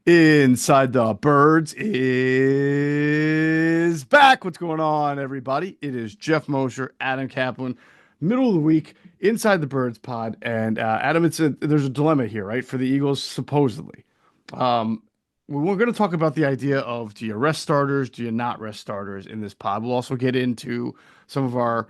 Inside the Birds is back. What's going on, everybody? It is Geoff Mosher, Adam Caplan, middle of the week, Inside the Birds pod. And Adam, there's a dilemma here, right? For the Eagles, supposedly. Um, we're going to talk about the idea of do you rest starters, do you not rest starters in this pod? We'll also get into some of our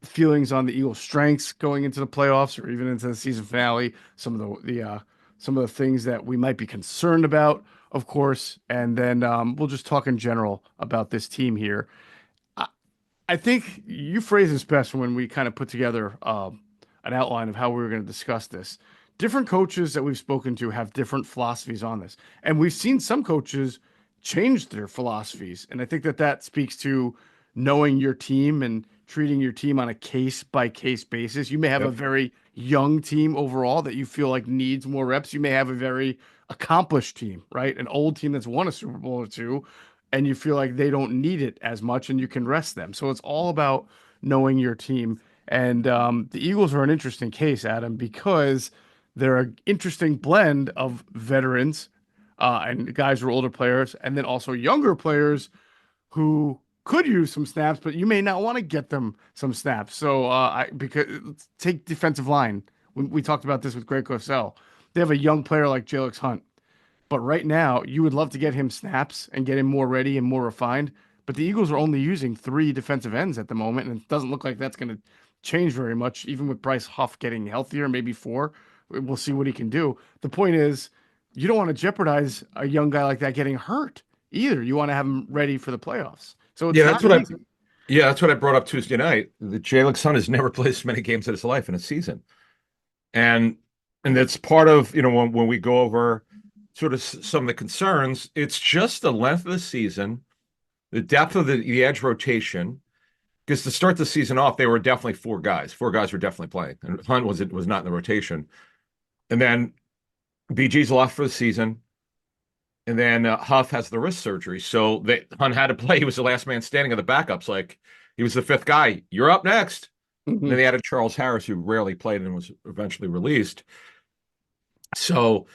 feelings on the Eagles' strengths going into the playoffs or even into the season finale. Some of the things that we might be concerned about, of course, and then we'll just talk in general about this team here. I, I think you phrased this best when we kind of put together an outline of how we were going to discuss this. Different coaches that we've spoken to have different philosophies on this, and we've seen some coaches change their philosophies, and I think that that speaks to knowing your team and treating your team on a case by case basis. You may have a Yep. very young team overall that you feel like needs more reps. You may have a very accomplished team, right? An old team that's won a Super Bowl or two, and you feel like they don't need it as much and you can rest them. So it's all about knowing your team. And the Eagles are an interesting case, Adam, because they're an interesting blend of veterans and guys who are older players, and then also younger players who could use some snaps, but you may not want to get them some snaps. So because take defensive line. We talked about this with Greg Cosell. They have a young player like Jalen Hunt, but right now you would love to get him snaps and get him more ready and more refined. But the Eagles are only using three defensive ends at the moment, and it doesn't look like that's going to change very much. Even with Bryce Huff getting healthier, maybe four, we'll see what he can do. The point is, you don't want to jeopardize a young guy like that getting hurt either. You want to have him ready for the playoffs. So it's Yeah, not that's what I easy. yeah, that's what I brought up Tuesday night. The Jalen son has never played as many games in his life in a season. And that's part of, when we go over sort of some of the concerns, it's just the length of the season, the depth of the edge rotation. Because to start the season off, they were definitely four guys. Four guys were definitely playing. And Hunt was not in the rotation. And then BG's left for the season. And then Huff has the wrist surgery. So Hunt had to play. He was the last man standing of the backups. Like he was the fifth guy. You're up next. And then Mhm. they added Charles Harris, who rarely played and was eventually released. So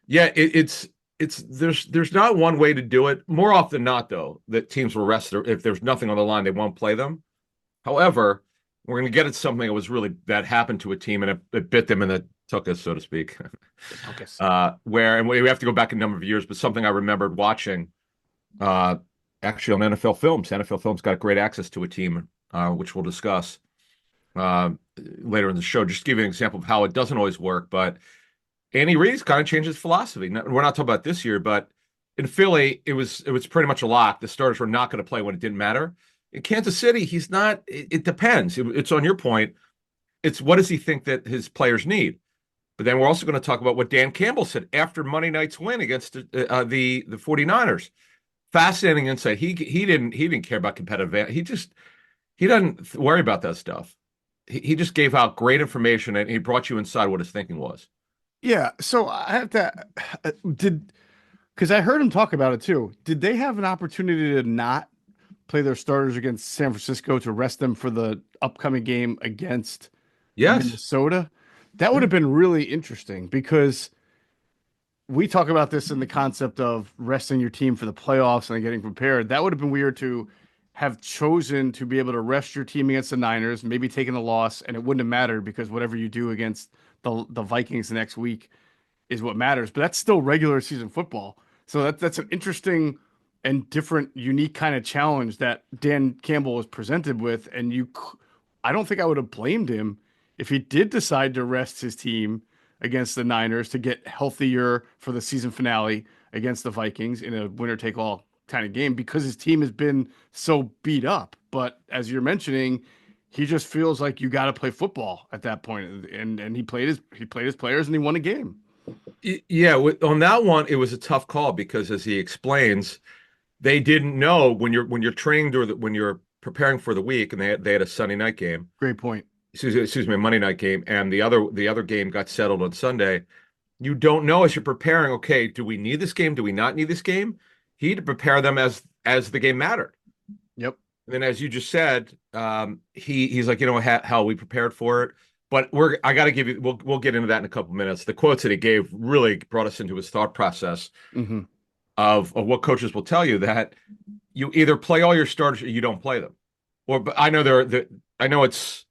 yeah, it's there's not one way to do it. More often than not, though, that teams will rest if there's nothing on the line, they won't play them. However, we're going to get at something that happened to a team and it bit them in the tuchus, so to speak. It took us. Where and we have to go back a number of years, but something I remembered watching uh, actually on NFL Films. NFL Films got great access to a team, which we'll discuss uh, later in the show. Just to give you an example of how it doesn't always work, but Andy Reid's kind of changed his philosophy. We're not talking about this year, but in Philly, it was pretty much a lock. The starters were not going to play when it didn't matter. In Kansas City, he's not. It depends. It's on your point. It's what does he think that his players need? But then we're also going to talk about what Dan Campbell said after Monday night's win against the 49ers. Fascinating insight. He didn't care about competitive advantage. He doesn't worry about that stuff. He just gave out great information and he brought you inside what his thinking was. Yeah. So I have to did because I heard him talk about it too. Did they have an opportunity to not play their starters against San Francisco to rest them for the upcoming game against Yes. Minnesota? That would Yeah. have been really interesting because we talk about this in the concept of resting your team for the playoffs and then getting prepared. That would have been weird to have chosen to be able to rest your team against the Niners, maybe taking a loss, and it wouldn't have mattered because whatever you do against the Vikings the next week is what matters. But that's still regular season football. So that's an interesting and different, unique kind of challenge that Dan Campbell was presented with. And I don't think I would have blamed him if he did decide to rest his team against the Niners to get healthier for the season finale against the Vikings in a winner take all kind of game because his team has been so beat up. But as you're mentioning, he just feels like you got to play football at that point, and he played his players and he won a game. Yeah, on that one, it was a tough call because, as he explains, they didn't know when you're training when you're preparing for the week, and they had a Sunday night game, Great point. excuse me, a Monday night game, and the other game got settled on Sunday. You don't know as you're preparing. Okay, do we need this game? Do we not need this game? He had to prepare them as the game mattered. Yep. And then, as you just said, he's like, how we prepared for it. But I got to give you, we'll get into that in a couple minutes. The quotes that he gave really brought us into his thought process Hmm. of what coaches will tell you that you either play all your starters or you don't play them. Or, but I know I know it's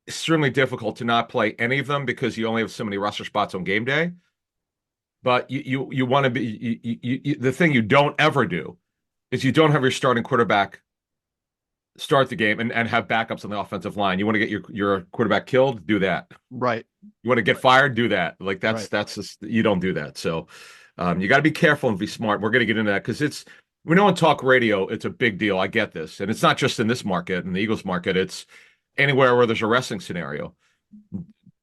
extremely difficult to not play any of them because you only have so many roster spots on game day. But you want to be the thing you don't ever do is you don't have your starting quarterback start the game and have backups on the offensive line. You want to get your quarterback killed, do that. Right. You want to get Right. fired, do that. Like Right. that's just you don't do that. So you got to be careful and be smart. We're going to get into that because it's we know on talk radio it's a big deal. I get this, and it's not just in this market, in the Eagles market. It's anywhere where there's a wrestling scenario.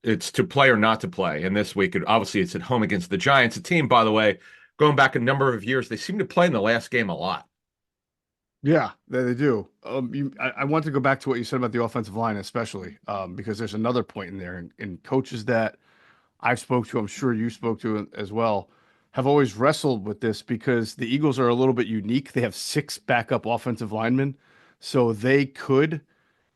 It's to play or not to play. And this week, obviously, it's at home against the Giants, a team, by the way, going back a number of years, they seem to play in the last game a lot. Yeah, they do. I want to go back to what you said about the offensive line, especially because there's another point in there, and coaches that I've spoke to, I'm sure you spoke to as well, have always wrestled with this because the Eagles are a little bit unique. They have six backup offensive linemen, so they could,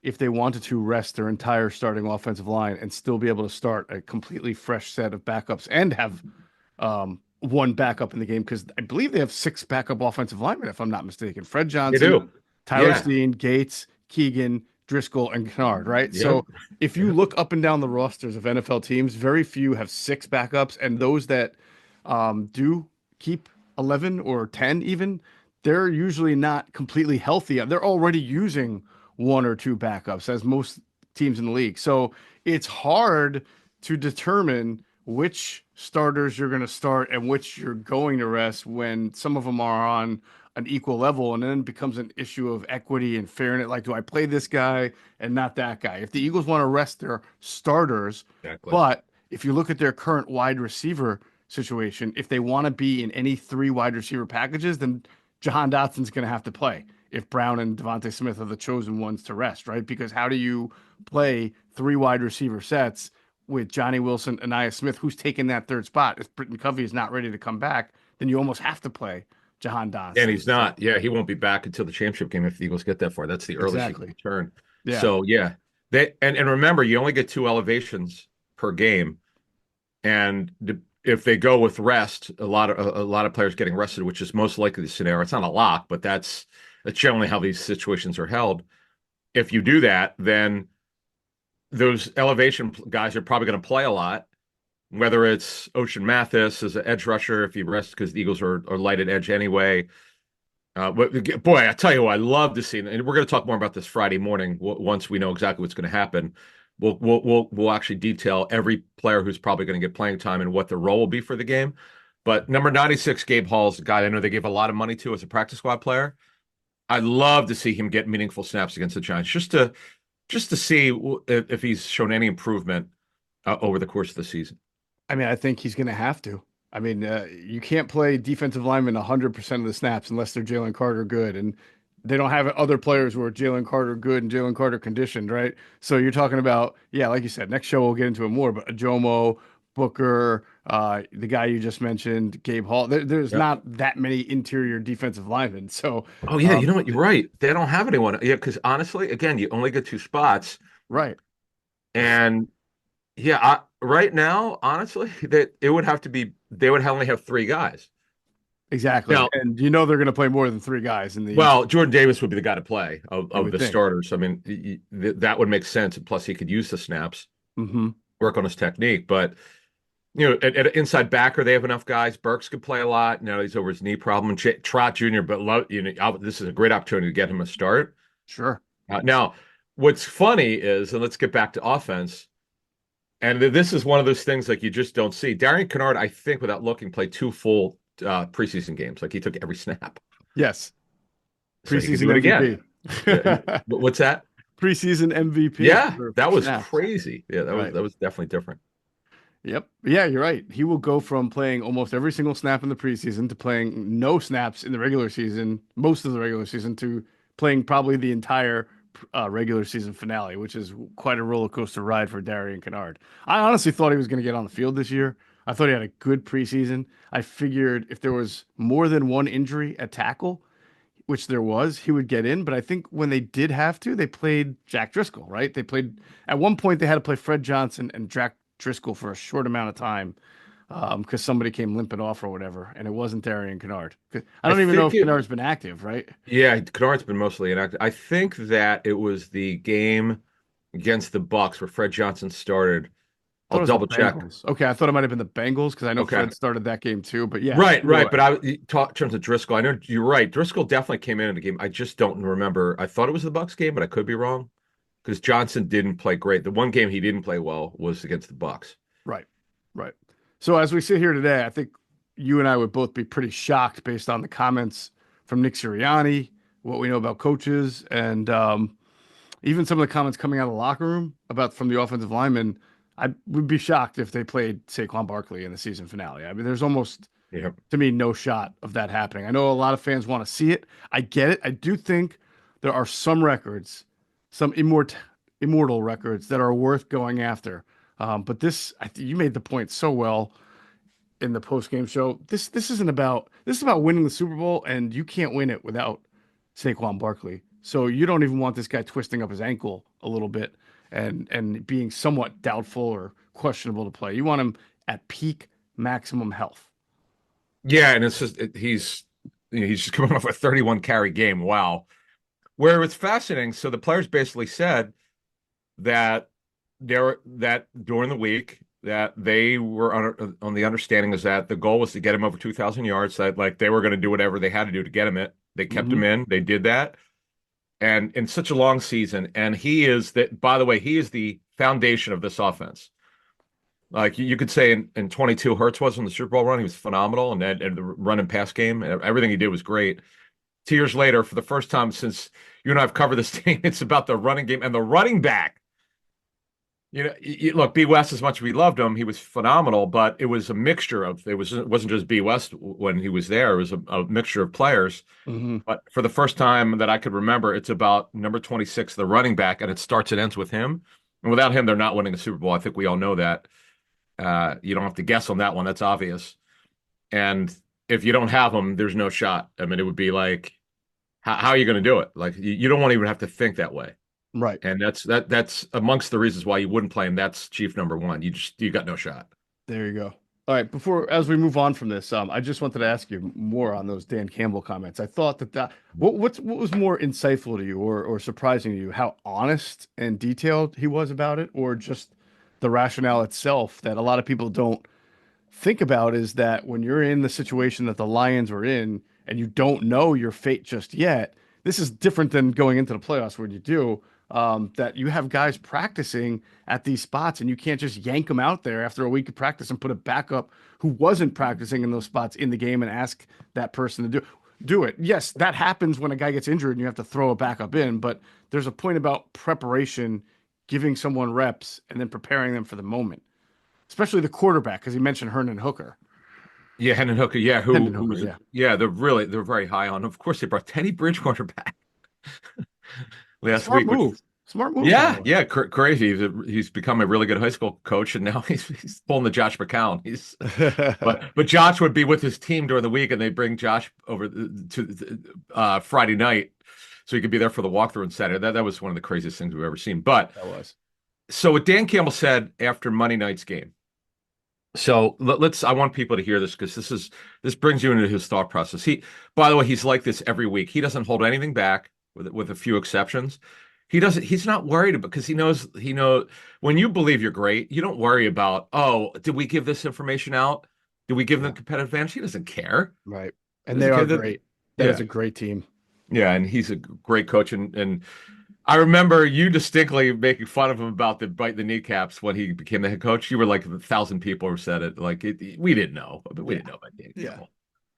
if they wanted to, rest their entire starting offensive line and still be able to start a completely fresh set of backups and have one backup in the game because I believe they have six backup offensive linemen, if I'm not mistaken. Fred They Johnson, do. Tyler Yeah. Steen, Gates, Keegan, Driscoll, and Kennard, right? Yep. So if you look up and down the rosters of NFL teams, very few have six backups, and those that do keep 11 or 10 even, they're usually not completely healthy. They're already using one or two backups, as most teams in the league. So it's hard to determine which starters you're going to start and which you're going to rest when some of them are on an equal level, and then it becomes an issue of equity and fairness. Like, do I play this guy and not that guy? If the Eagles want to rest their starters, Exactly. but if you look at their current wide receiver situation, if they want to be in any three wide receiver packages, then Jahan Dotson's going to have to play if Brown and Devontae Smith are the chosen ones to rest, right? Because how do you play three wide receiver sets with Johnny Wilson and Nia Smith, who's taking that third spot? If Britton Covey is not ready to come back, then you almost have to play Jahan And Dotson. he's So not. Yeah, he won't be back until the championship game if the Eagles get that far. That's the earliest he can exactly. return. Yeah. So yeah, and remember, you only get two elevations per game, and if they go with rest, a lot of players getting rested, which is most likely the scenario. It's not a lock, but that's generally how these situations are held. If you do that, then those elevation guys are probably going to play a lot. Whether it's Ocean Mathis as an edge rusher, if he rests because the Eagles are light at edge anyway. But boy, I tell you what, I love to see, and we're going to talk more about this Friday morning once we know exactly what's going to happen. We'll actually detail every player who's probably going to get playing time and what their role will be for the game. But number 96, Gabe Hall's a guy I know they gave a lot of money to as a practice squad player. I'd love to see him get meaningful snaps against the Giants, just to see if he's shown any improvement over the course of the season. I mean, I think he's going to have to. I mean, you can't play defensive linemen 100% of the snaps unless they're Jalen Carter good. And they don't have other players who are Jalen Carter good and Jalen Carter conditioned, right? So you're talking about, yeah, like you said, next show we'll get into it more, but Ajomo, Booker, the guy you just mentioned, Gabe Hall, there's Yep. not that many interior defensive linemen. So, Oh yeah, you know what? You're right. They don't have anyone. Yeah, because honestly, again, you only get two spots, right. and yeah, right now, honestly, that it would have to be they would only have three guys. Exactly. Now, And you know they're going to play more than three guys in the well, interior, Jordan Davis would be the guy to play you of would the think. starters. I mean, that would make sense. And plus, he could use the snaps, Hmm. work on his technique. But at inside backer, they have enough guys. Burks could play a lot. Now he's over his knee problem. Trot Jr., but this is a great opportunity to get him a start. Sure. Now, what's funny is, and let's get back to offense. And this is one of those things like you just don't see. Darian Kennard, I think, without looking, played two full preseason games. Like he took every snap, Yes. so he could Preseason do it again. MVP. What's that? Preseason MVP Yeah, for that was snaps. crazy. Yeah, that was Right. that was definitely different. Yep. Yeah, you're right. He will go from playing almost every single snap in the preseason to playing no snaps in the regular season, most of the regular season, to playing probably the entire regular season finale, which is quite a roller coaster ride for Darian Kennard. I honestly thought he was going to get on the field this year. I thought he had a good preseason. I figured if there was more than one injury at tackle, which there was, he would get in. But I think when they did have to, they played Jack Driscoll, right? They played at one point they had to play Fred Johnson and Jack Driscoll for a short amount of time because somebody came limping off or whatever, and it wasn't Darian Kennard. 'Cause I I don't even know think if it, Kennard's been active, right? yeah, Kennard's been mostly inactive. I think that it was the game against the Bucks where Fred Johnson started. I thought I'll it was the double check. Bengals. Okay, I thought it might have been the Bengals because I know Okay. Fred started that game too. But yeah, Right, either right. way. But I talk in terms of Driscoll. I know you're right. Driscoll definitely came in the game. I just don't remember. I thought it was the Bucks game, but I could be wrong because Johnson didn't play great. The one game he didn't play well was against the Bucks. Right, right. So as we sit here today, I think you and I would both be pretty shocked based on the comments from Nick Sirianni, what we know about coaches, and even some of the comments coming out of the locker room about from the offensive linemen. I would be shocked if they played Saquon Barkley in the season finale. I mean, there's almost Yeah. to me no shot of that happening. I know a lot of fans want to see it. I get it. I do think there are some records, some immortal records that are worth going after. But this, you made the point so well in the post game show. This isn't about this is about winning the Super Bowl, and you can't win it without Saquon Barkley. So you don't even want this guy twisting up his ankle a little bit and being somewhat doubtful or questionable to play. You want him at peak maximum health. Yeah, and it's just he's just coming off a 31 carry game. Wow. Where it's fascinating. So the players basically said that that during the week that they were on the understanding is that the goal was to get him over 2,000 yards. That like they were going to do whatever they had to do to get him it. They kept him Hmm. in. They did that, and in such a long season. And he is that. By the way, he is the foundation of this offense. Like you could say in 22, Hurts was in the Super Bowl run. He was phenomenal, and the run and pass game, and everything he did was great. 2 years later, for the first time since you and I have covered this team, it's about the running game and the running back. Look, B West, as much as we loved him, he was phenomenal, but it was a mixture of it wasn't just B West when he was there. It was a mixture of players. Hmm. But for the first time that I could remember, it's about number 26, the running back, and it starts and ends with him. And without him, they're not winning a Super Bowl. I think we all know that. You don't have to guess on that one. That's obvious. And if you don't have him, there's no shot. I mean, it would be like, how are you going to do it? Like you don't want to even have to think that way. Right. And that's amongst the reasons why you wouldn't play him. That's chief number one. You got no shot. There you go. All right. Before, as we move on from this, I just wanted to ask you more on those Dan Campbell comments. I thought that what was more insightful to you or surprising to you, how honest and detailed he was about it, or just the rationale itself that a lot of people don't think about is that when you're in the situation that the Lions were in and you don't know your fate just yet, this is different than going into the playoffs where you do. That you have guys practicing at these spots and you can't just yank them out there after a week of practice and put a backup who wasn't practicing in those spots in the game and ask that person to do it. Yes, that happens when a guy gets injured and you have to throw a backup in, but there's a point about preparation, giving someone reps and then preparing them for the moment, especially the quarterback, because he mentioned Herndon Hooker. Yeah, Hendon Hooker. Yeah, Hendon who Hooker, was yeah. yeah, they're very high on. Of course, they brought Teddy Bridgewater back last Smart week, which move. Smart move, by the yeah, way. yeah, crazy. He's become a really good high school coach, and now he's pulling the Josh McCown. He's but Josh would be with his team during the week, and they bring Josh over to Friday night, so he could be there for the walkthrough on Saturday. That was one of the craziest things we've ever seen. But That was. so what Dan Campbell said after Monday night's game. So let's. I want people to hear this because this brings you into his thought process. By the way, he's like this every week. He doesn't hold anything back, with a few exceptions. He doesn't. He's not worried about because he knows when you believe you're great, you don't worry about, oh, did we give this information out? Did we give them Yeah, competitive advantage? He doesn't care. right. He And they doesn't are care great. That is yeah, a great team. yeah, and he's a great coach, and I remember you distinctly making fun of him about the bite the kneecaps when he became the head coach. You were like 1,000 people who said it. Like we didn't know, but we Yeah. didn't know about Dan Yeah. Campbell.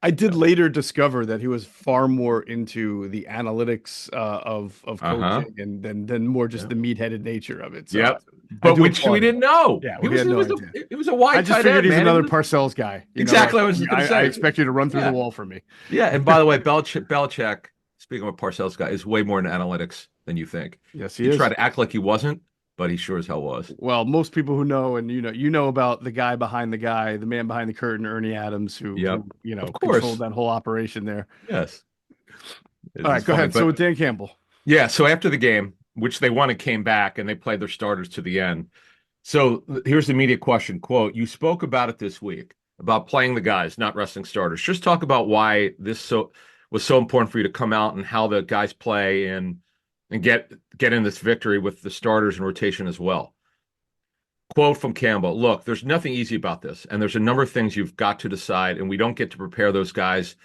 I You did know. later discover that he was far more into the analytics of Uh-huh. coaching and then more just Yeah. the meat-headed nature of it. So Yep. I But do which we applaud him. didn't know. Yeah, He well, he was had he no was a idea. he was a I wide just tight figured end, he's man. He another was Parcells guy. Like exactly what I was just gonna I say. expect you to run through the Yeah. wall for me. Yeah. And by the way, Belichick, speaking of a Parcells guy, is way more in analytics than you think. Yes, he He tried is. to act like he wasn't, but he sure as hell was. Well, most people who know and you know about the guy behind the guy, the man behind the curtain, Ernie Adams, who Yep. Of controlled course. that whole operation there. Yes. All This right, is go funny, ahead. So but with Dan Campbell. yeah. So after the game, which they won and came back, and they played their starters to the end. So here's the immediate question, quote, you spoke about it this week, about playing the guys, not resting starters. Just talk about why this was so important for you to come out and how the guys play and get in this victory with the starters and rotation as well. Quote from Campbell, look, there's nothing easy about this, and there's a number of things you've got to decide, and we don't get to prepare those guys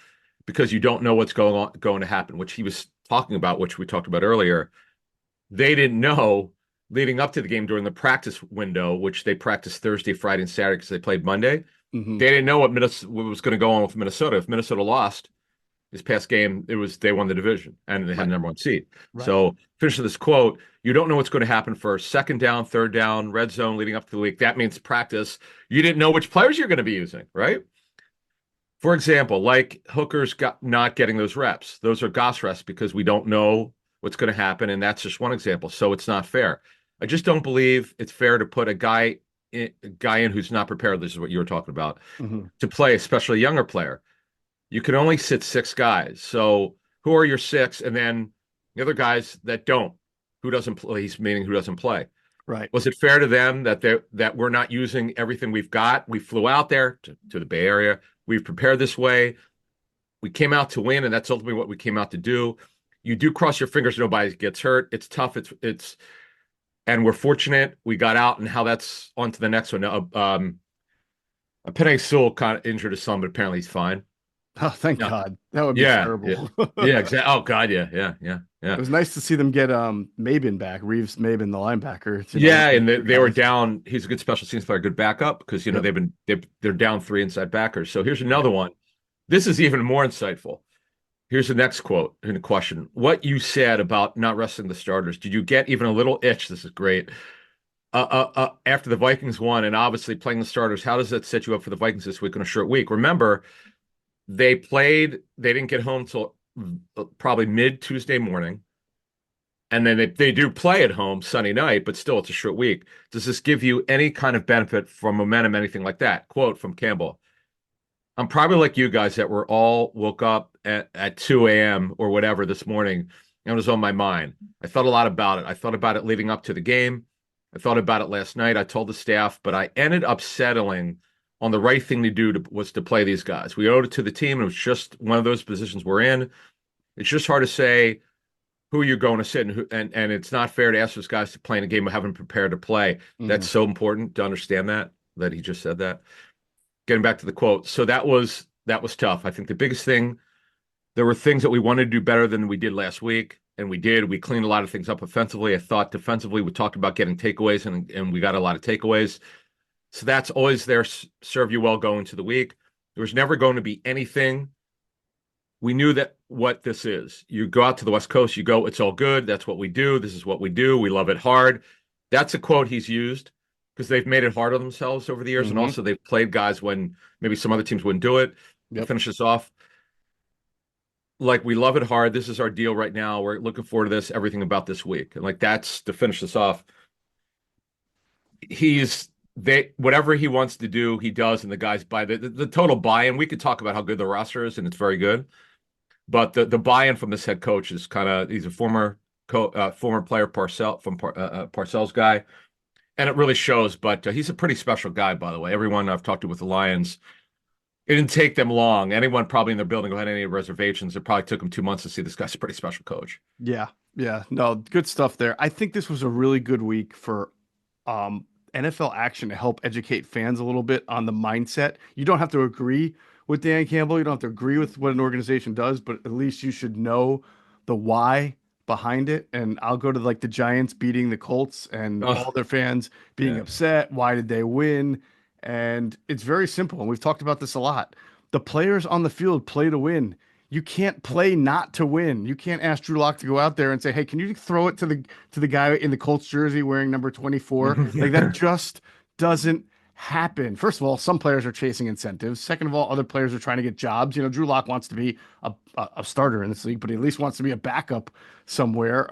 because you don't know what's going to happen, which he was talking about, which we talked about earlier. They didn't know leading up to the game during the practice window, which they practiced Thursday, Friday, and Saturday because they played Monday. Hmm. They didn't know what was going to go on with Minnesota. If Minnesota lost this past game, it was they won the division and they had Right. the number one seed. Right. So finish this quote. You don't know what's going to happen for second down, third down, red zone leading up to the week. That means practice. You didn't know which players you're going to be using, right? For example, like Hooker's got not getting those reps. Those are Goss reps because we don't know what's going to happen, and that's just one example. So it's not fair. I just don't believe it's fair to put a guy in who's not prepared. This is what you were talking about Hmm. to play, especially a younger player. You can only sit six guys. So who are your six? And then the other guys that don't. Who doesn't play? He's meaning who doesn't play. Right. Was it fair to them that we're not using everything we've got? We flew out there to the Bay Area. We've prepared this way. We came out to win, and that's ultimately what we came out to do. You do cross your fingers nobody gets hurt. It's tough. And we're fortunate we got out, and how that's on to the next one. Penny Sewell kind of injured his son, but apparently he's fine. Oh, thank Yeah, God. That would be yeah, yeah, terrible. yeah. Exactly. Oh God, yeah, yeah, yeah, It yeah. was nice to see them get Maben back, Reeves Maben, the linebacker. One Yeah, of the and they, two they were guys. down. He's a good special teams player, good backup because Yep. they're down three inside backers. So here's Right. another one. This is even more insightful. Here's the next quote in the question. What you said about not resting the starters, did you get even a little itch? This is great. After the Vikings won and obviously playing the starters, how does that set you up for the Vikings this week on a short week? Remember, they didn't get home till probably mid Tuesday morning. And then they do play at home Sunday night, but still it's a short week. Does this give you any kind of benefit from momentum, anything like that? Quote from Campbell. I'm probably like you guys that were all woke up at 2 a.m. or whatever this morning and it was on my mind. I thought a lot about it. I thought about it leading up to the game. I thought about it last night. I told the staff, but I ended up settling on the right thing to do was to play these guys. We owed it to the team. It was just one of those positions we're in. It's just hard to say who you're going to sit and it's not fair to ask those guys to play in a game we haven't prepared to play. That's Hmm. so important to understand that he just said that. Getting back to the quote. So that was tough. I think the biggest thing, there were things that we wanted to do better than we did last week, and we did. We cleaned a lot of things up offensively. I thought defensively, we talked about getting takeaways, and we got a lot of takeaways. So that's always there, serve you well going to the week. There was never going to be anything. We knew that what this is. You go out to the West Coast, you go, it's all good. That's what we do. This is what we do. We love it hard. That's a quote he's used because they've made it hard on themselves over the years. And Hmm. also they've played guys when maybe some other teams wouldn't do it. To Yep. finish this off, like we love it hard. This is our deal right now. We're looking forward to this, everything about this week. And like that's to finish this off. He's they whatever he wants to do, he does, and the guys buy the total buy-in. We could talk about how good the roster is, and it's very good. But the buy-in from this head coach is kind of he's a former player Parcells guy, and it really shows. But he's a pretty special guy, by the way. Everyone I've talked to with the Lions, it didn't take them long. Anyone probably in their building who had any reservations, it probably took them 2 months to see this guy's a pretty special coach. Yeah. Yeah. No, good stuff there. I think this was a really good week for um, NFL action to help educate fans a little bit on the mindset. You don't have to agree with Dan Campbell. You don't have to agree with what an organization does, but at least you should know the why behind it. And I'll go to like the Giants beating the Colts and Oh, all their fans being yeah. upset. Why did they win? And it's very simple. And we've talked about this a lot. The players on the field play to win. You can't play not to win. You can't ask Drew Lock to go out there and say, "Hey, can you throw it to the guy in the Colts jersey wearing number 24?" Like that just doesn't happen. First of all, some players are chasing incentives. Second of all, other players are trying to get jobs. You know, Drew Lock wants to be a starter in this league, but he at least wants to be a backup somewhere.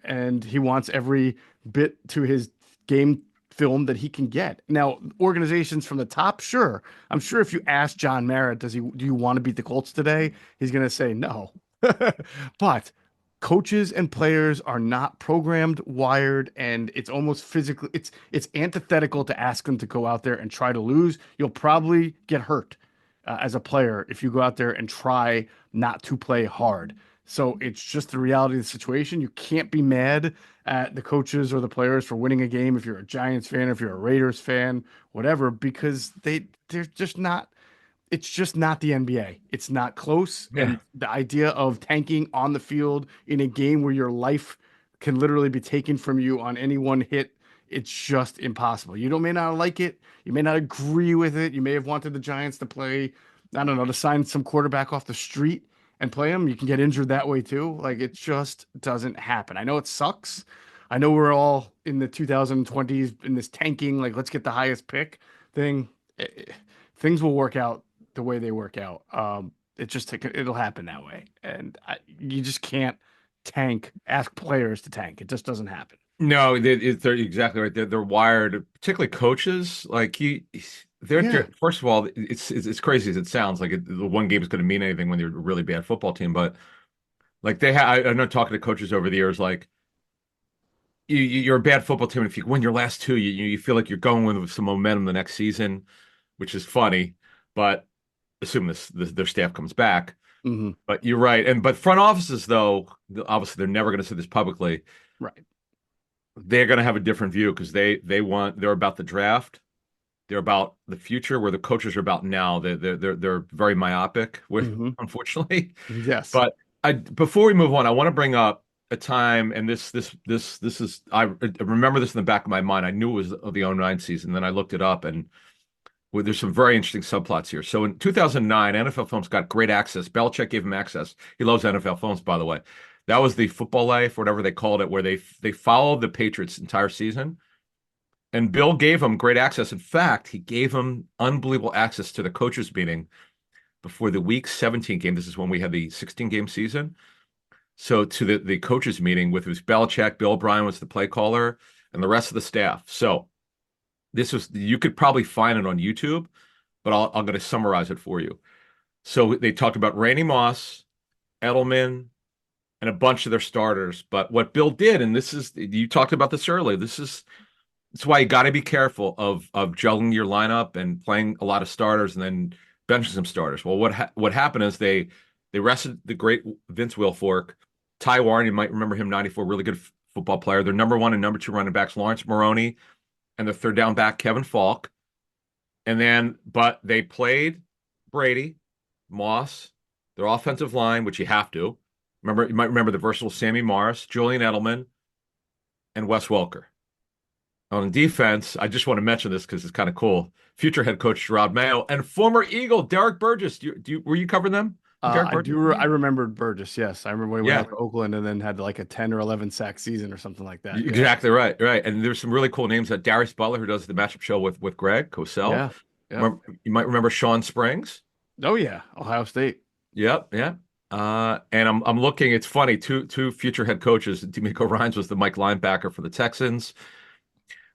And he wants every bit to his game film that he can get. Now, organizations from the top, sure. I'm sure if you ask John Mara, do you want to beat the Colts today? He's going to say no. But coaches and players are not programmed, wired, and it's almost physically it's antithetical to ask them to go out there and try to lose. You'll probably get hurt as a player if you go out there and try not to play hard. So it's just the reality of the situation. You can't be mad at the coaches or the players for winning a game if you're a Giants fan, if you're a Raiders fan, whatever, because they're just not it's just not the NBA. It's not close. Yeah. And the idea of tanking on the field in a game where your life can literally be taken from you on any one hit, it's just impossible. You don't may not like it. You may not agree with it. You may have wanted the Giants to play, I don't know, to sign some quarterback off the street and play him. You can get injured that way too. Like it just doesn't happen. I know it sucks. I know we're all in the 2020s in this tanking, like let's get the highest pick thing. Things will work out the way they work out. It'll happen that way, and you just can't ask players to tank. It just doesn't happen. No, they're exactly right. They're wired, particularly coaches. Like Yeah. first of all, it's crazy as it sounds. Like the one game is going to mean anything when you're a really bad football team. But like I know talking to coaches over the years, like you're a bad football team, and if you win your last two, you feel like you're going with some momentum the next season, which is funny. But assume their staff comes back. Hmm. But you're right. But front offices, though, obviously they're never going to say this publicly. Right. They're going to have a different view because they're about the draft. They're about the future, where the coaches are about now. They're very myopic with, Hmm. unfortunately. Yes. But before we move on, I want to bring up a time, and this is I remember this in the back of my mind. I knew it was the '09 season. Then I looked it up, and well, there's some very interesting subplots here. So in 2009, NFL Films got great access. Belichick gave him access. He loves NFL Films, by the way. That was the football life, whatever they called it, where they followed the Patriots entire season. And Bill gave him great access. In fact, he gave him unbelievable access to the coaches meeting before the Week 17 game. This is when we had the 16 game season. So to the coaches meeting with was Belichick, Bill O'Brien was the play caller, and the rest of the staff. So this was you could probably find it on YouTube, but I'm going to summarize it for you. So they talked about Randy Moss, Edelman, and a bunch of their starters. But what Bill did, and this is you talked about this earlier. That's why you got to be careful of juggling your lineup and playing a lot of starters and then benching some starters. Well, what happened is they rested the great Vince Wilfork, Ty Warren. You might remember him, 94, really good football player. Their number one and number two running backs, Lawrence Maroney, and the third down back, Kevin Falk. But they played Brady, Moss, their offensive line, which you have to. You might remember the versatile Sammy Morris, Julian Edelman, and Wes Welker. On defense, I just want to mention this because it's kind of cool. Future head coach Gerard Mayo and former Eagle Derek Burgess. Were you covering them? Derek Burgess? I remembered Burgess. Yes, I remember when he went Yeah, out to Oakland and then had like a 10 or 11 sack season or something like that. Yeah. exactly right. Right. And there's some really cool names. Darius Butler, who does the matchup show with Greg Cosell. Yeah. Yep. You might remember Sean Springs. Oh yeah, Ohio State. Yep, yeah. And I'm looking. It's funny. Two future head coaches. D'Amico Rhymes was the Mike linebacker for the Texans,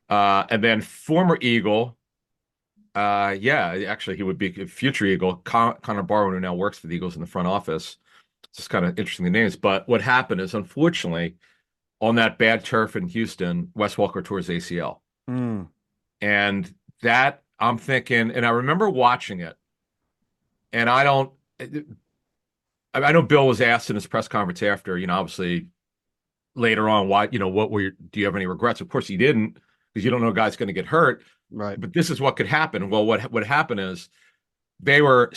and then former Eagle. Yeah, actually, he would be a future Eagle. Connor Barwin, who now works for the Eagles in the front office. It's just kind of interesting the names. But what happened is, unfortunately, on that bad turf in Houston, Wes Welker tore his ACL, Mm. and that I'm thinking, and I remember watching it, and I don't. I know Bill was asked in his press conference after, obviously later on, why, do you have any regrets? Of course he didn't, because you don't know a guy's going to get hurt. Right. But this is what could happen. Well, what happened is they were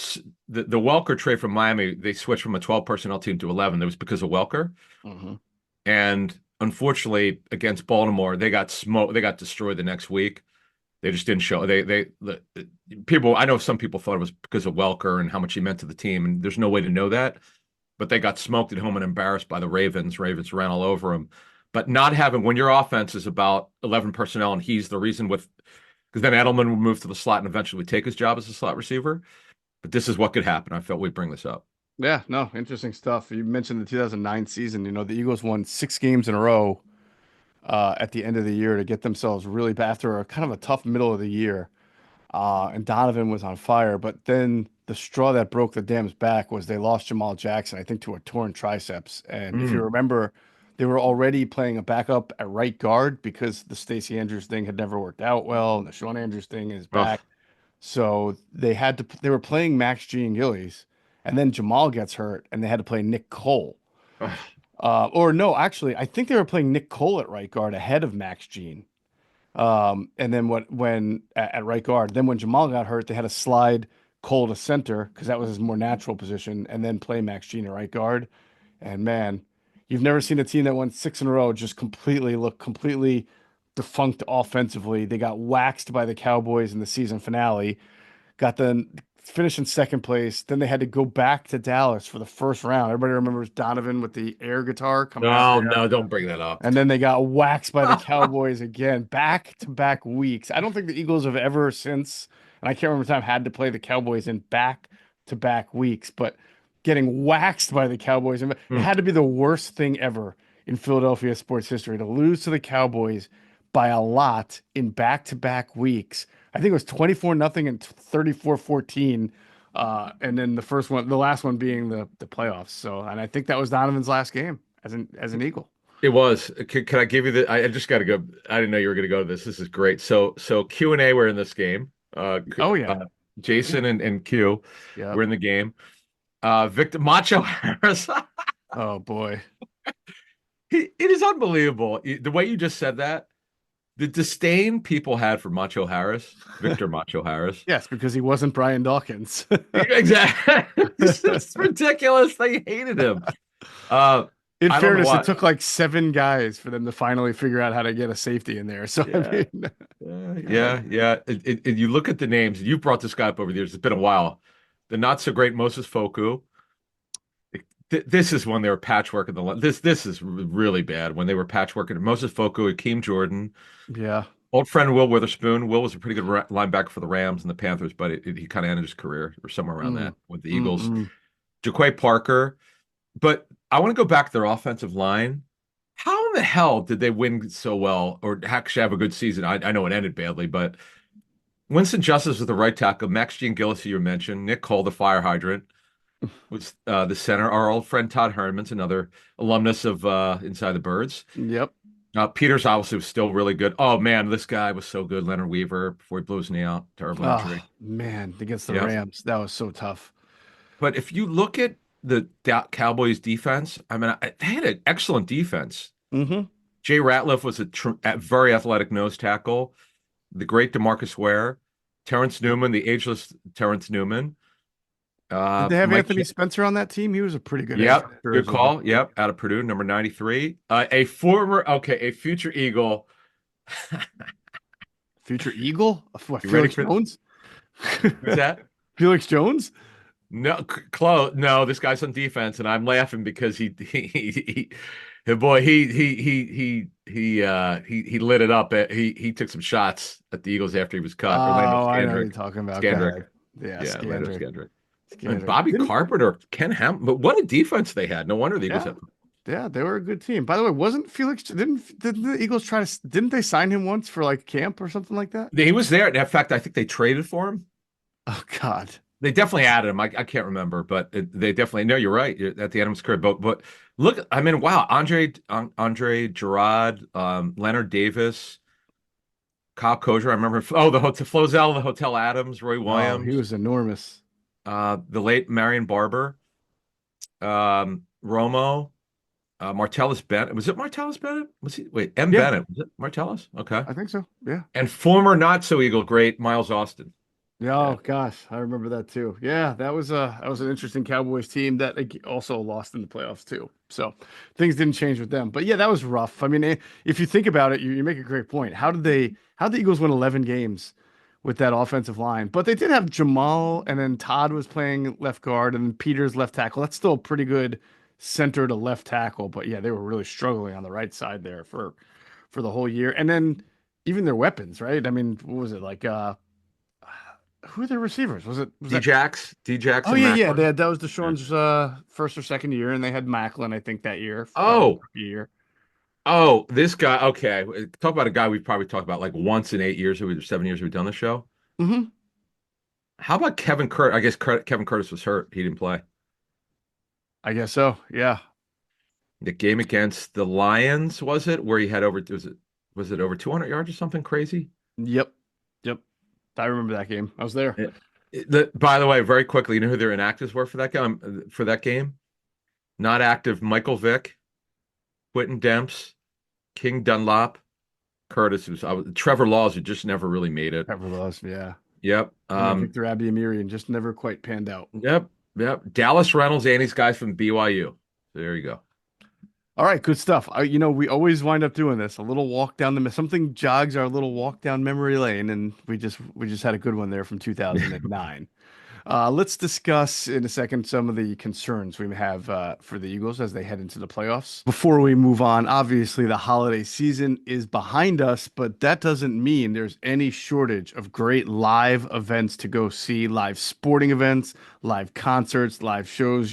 the Welker trade from Miami. They switched from a 12 personnel team to 11. That was because of Welker. Hmm. And unfortunately, against Baltimore, they got smoked. They got destroyed the next week. They just didn't show. The people. I know some people thought it was because of Welker and how much he meant to the team, and there's no way to know that. But they got smoked at home and embarrassed by the Ravens. Ravens ran all over them. But not having when your offense is about 11 personnel and he's the reason because then Edelman would move to the slot and eventually would take his job as a slot receiver. But this is what could happen. I felt we'd bring this up. Yeah, no, interesting stuff. You mentioned the 2009 season. The Eagles won 6 games in a row at the end of the year to get themselves really back after a kind of a tough middle of the year. And Donovan was on fire. But then the straw that broke the dam's back was they lost Jamal Jackson, I think, to a torn triceps. And if you Mm. remember, they were already playing a backup at right guard because the Stacey Andrews thing had never worked out well, and the Sean Andrews thing is back. Ugh. So they were playing Max G and Gillies, and then Jamal gets hurt, and they had to play Nick Cole. Ugh. Or no, actually, I think they were playing Nick Cole at right guard ahead of Max Jean. And then when at right guard, then when Jamal got hurt, they had to slide Cole to center because that was his more natural position, and then play Max Jean at right guard. And man, you've never seen a team that won six in a row just completely defunct offensively. They got waxed by the Cowboys in the season finale, got the finish in second place. Then they had to go back to Dallas for the first round. Everybody remembers Donovan with the air guitar coming out No, there. no, don't bring that up. And then they got waxed by the Cowboys again, back to back weeks. I don't think the Eagles have ever since, and I can't remember the time, had to play the Cowboys in back to back weeks, but getting waxed by the Cowboys, it Mm. had to be the worst thing ever in Philadelphia sports history to lose to the Cowboys by a lot in back to back weeks. I think it was 24 nothing and 34-14. And then the last one being the playoffs. So, and I think that was Donovan's last game as an Eagle. It was. Can I give you the? I just got to go. I didn't know you were going to go to this. This is great. So Q&A were in this game. Oh yeah. Jason and Q Yep. were in the game. Victor Macho Harris. Oh boy. It is unbelievable. The way you just said that, the disdain people had for Macho Harris, Victor Macho Harris. Yes, because he wasn't Brian Dawkins. Exactly. It's ridiculous. They hated him. Uh, In I don't know fairness, it why. took like seven guys for them to finally figure out how to get a safety in there. So I Yeah. mean, Yeah. You look at the names. You brought this guy up over the years. It's been a while. The not so great Moses Foku. This is when they were patchworking the line. This is really bad when they were patchworking Moses Foku, Akeem Jordan, yeah. old friend Will Witherspoon. Will was a pretty good linebacker for the Rams and the Panthers, but he kind of ended his career or somewhere around Mm, that with the Eagles. mm. Jaquay Parker. But I want to go back to their offensive line. How in the hell did they win so well or actually have a good season? I know it ended badly, but Winston Justice was the right tackle. Max Jean Gillis, who you mentioned. Nick Cole, the fire hydrant, was the center. Our old friend Todd Herman's another alumnus of Inside the Birds. Yep. Peters obviously was still really good. Oh man, this guy was so good. Leonard Weaver before he blew his knee out. Terrible Oh injury. man, against the Yeah. Rams, that was so tough. But if you look at the Cowboys defense, I mean, they had an excellent defense. Hmm. Jay Ratliff was a very athletic nose tackle. The great DeMarcus Ware, Terrence Newman, the ageless Terrence Newman, Did they have Mike. Anthony Spencer on that team? He was a pretty good edge Yep, rusher good as well. call. Yep, out of Purdue, number 93. A future Eagle. Future Eagle? What, You ready Felix for this? Jones? Who's that? Felix Jones? No, close. No, this guy's on defense, and I'm laughing because boy, he lit it up. He took some shots at the Eagles after he was cut. Orlando Oh, I know who you're Scandrick, talking about. Go Scandrick, ahead. Yeah, yeah, Orlando Scandrick. Scandrick, and Scandrick. Bobby Carpenter, Ken Ham. But what a defense they had. No wonder the Eagles Yeah. had. Yeah, they were a good team. By the way, wasn't Felix didn't the Eagles didn't they sign him once for like camp or something like that? He was there. In fact, I think they traded for him. Oh God. They definitely added him. I can't remember, but they definitely. No, you're right. You're at the end of his career. But look, I mean, wow, Andre Gerard, Leonard Davis, Kyle Kozer. I remember. Oh, the Hotel Flozell, the Hotel Adams, Roy Oh, he Williams, was enormous. the late Marion Barber, Romo, Martellus Bennett. Was it Martellus Bennett? Was he? Wait, M. Yeah, Bennett. Was it Martellus? Okay. I think so. Yeah. And former not so Eagle great Miles Austin. Yeah, Yeah. oh gosh, I remember that too. Yeah, that was an interesting Cowboys team that also lost in the playoffs too. So things didn't change with them. But yeah, that was rough. I mean, if you think about it, you make a great point. How did the Eagles win 11 games with that offensive line? But they did have Jamal, and then Todd was playing left guard, and then Peters left tackle. That's still a pretty good center to left tackle. But yeah, they were really struggling on the right side there for the whole year. And then even their weapons, right? I mean, what was it like? Who are their receivers? Was that? D-Jax Oh and yeah, yeah. Macklin. That was Yeah. Deshaun's first or second year, and they had Macklin, I think, that year, Oh, rookie year. oh, this guy. Okay, talk about a guy we've probably talked about like once in 8 years or 7 years we've done the show. Hmm. How about Kevin Curtis? I guess Kevin Curtis was hurt. He didn't play. I guess so. Yeah. The game against the Lions, was it? Where he had was it over 200 yards or something crazy? Yep. Yep. I remember that game. I was there. By the way, very quickly, you know who their inactives were for that game? For that game, not active: Michael Vick, Quentin Demps, King Dunlop, Curtis. Trevor Laws, who just never really made it. Trevor Lawrence, yeah. Yep. And then Victor Abiamirian just never quite panned out. Yep. Yep. Dallas Reynolds and these guys from BYU. There you go. All right, good stuff. We always wind up doing this. A little walk down something jogs our little walk down memory lane, and we just had a good one there from 2009. Let's discuss in a second some of the concerns we have for the Eagles as they head into the playoffs. Before we move on, obviously the holiday season is behind us, but that doesn't mean there's any shortage of great live events to go see, live sporting events, live concerts, live shows.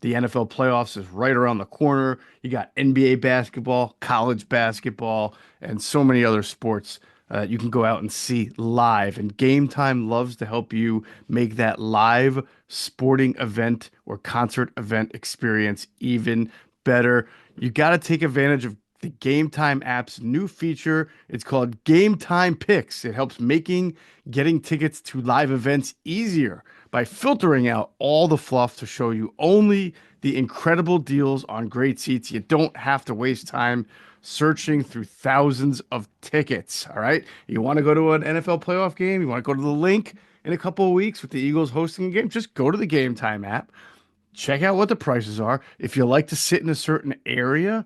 The NFL playoffs is right around the corner. You got NBA basketball, college basketball, and so many other sports you can go out and see live. And Game Time loves to help you make that live sporting event or concert event experience even better. You got to take advantage of the Game Time app's new feature. It's called Game Time Picks. It helps getting tickets to live events easier by filtering out all the fluff to show you only the incredible deals on great seats. You don't have to waste time searching through thousands of tickets. All right. You want to go to an NFL playoff game? You want to go to the link in a couple of weeks with the Eagles hosting a game? Just go to the Game Time app, check out what the prices are. If you like to sit in a certain area,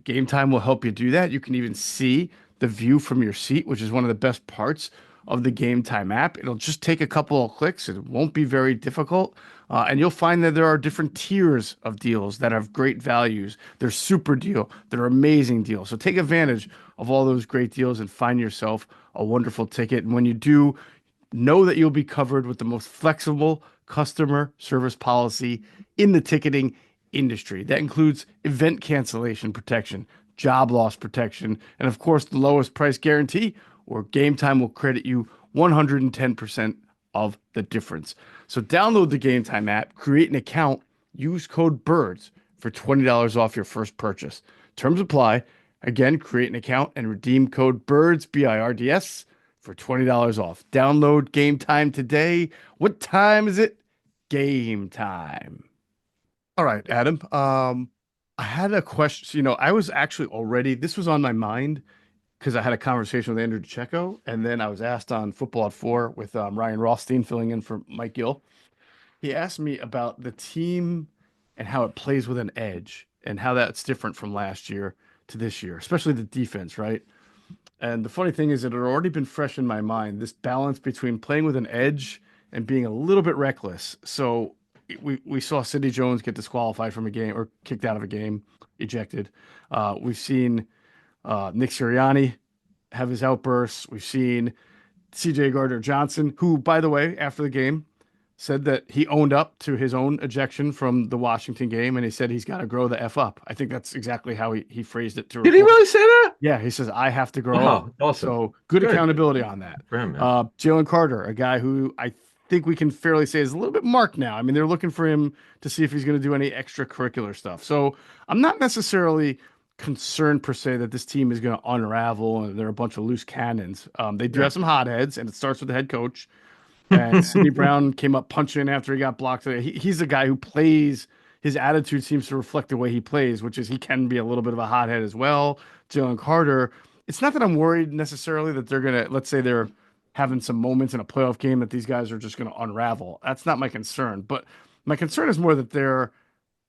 Game Time will help you do that. You can even see the view from your seat, which is one of the best parts of the Game Time app. It'll just take a couple of clicks. It won't be very difficult. And you'll find that there are different tiers of deals that have great values. There's super deal, there are amazing deals. So take advantage of all those great deals and find yourself a wonderful ticket. And when you do, know that you'll be covered with the most flexible customer service policy in the ticketing industry. That includes event cancellation protection, job loss protection, and of course, the lowest price guarantee, or Game Time will credit you 110% of the difference. So download the Game Time app, create an account, use code BIRDS for $20 off your first purchase. Terms apply. Again, create an account and redeem code BIRDS, BIRDS, for $20 off. Download Game Time today. What time is it? Game time. All right, Adam. I had a question. I was actually this was on my mind because I had a conversation with Andrew DeCecco, and then I was asked on Football at Four with Ryan Rothstein filling in for Mike Gill. He asked me about the team and how it plays with an edge and how that's different from last year to this year, especially the defense, right? And the funny thing is, it had already been fresh in my mind, this balance between playing with an edge and being a little bit reckless. So we saw Sidney Jones get disqualified from a game or kicked out of a game, ejected. We've seen Nick Sirianni have his outbursts. We've seen CJ Gardner Johnson, who, by the way, after the game, said that he owned up to his own ejection from the Washington game, and he said he's got to grow the F up. I think that's exactly how he phrased it to Did he report. really say that? Yeah, he says, I have to grow up. Wow, awesome. So good Good accountability on that. for him, man. Jalen Carter, a guy who I think we can fairly say is a little bit marked now. I mean, they're looking for him to see if he's going to do any extracurricular stuff. So I'm not necessarily concerned per se that this team is going to unravel and they're a bunch of loose cannons. They do Yeah. have some hotheads, and it starts with the head coach. And Sidney Brown came up punching after he got blocked. He's a guy who plays. His attitude seems to reflect the way he plays, which is he can be a little bit of a hothead as well. Jalen Carter. It's not that I'm worried necessarily that they're gonna. Let's say they're having some moments in a playoff game that these guys are just gonna unravel. That's not my concern. But my concern is more that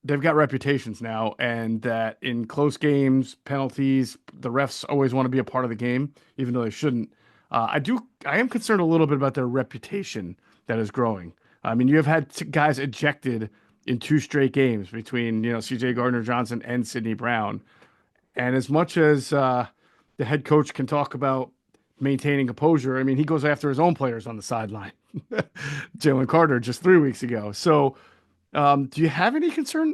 they've got reputations now, and that in close games, penalties, the refs always want to be a part of the game, even though they shouldn't. I am concerned a little bit about their reputation that is growing. I mean, you have had guys ejected in two straight games between, CJ Gardner Johnson and Sidney Brown. And as much as the head coach can talk about maintaining composure, I mean, he goes after his own players on the sideline. Jalen Carter just 3 weeks ago. So, do you have any concern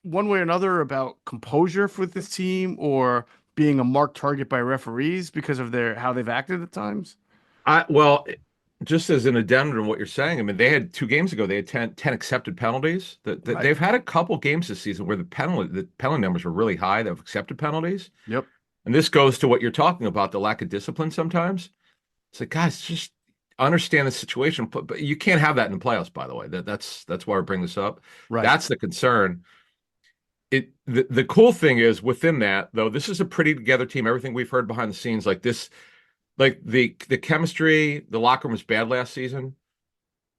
one way or another about composure for this team or being a marked target by referees because of how they've acted at times? Well, just as an addendum to what you're saying, I mean, they had 2 games ago, they had 10 accepted penalties. Right. They've had a couple games this season where the penalty numbers were really high. They've accepted penalties. Yep. And this goes to what you're talking about, the lack of discipline sometimes. It's like, guys, just understand the situation. But you can't have that in the playoffs, by the way. That's why we bring this up. Right. That's the concern. The cool thing is within that, though, this is a pretty together team. Everything we've heard behind the scenes, like this, like the chemistry, the locker room was bad last season.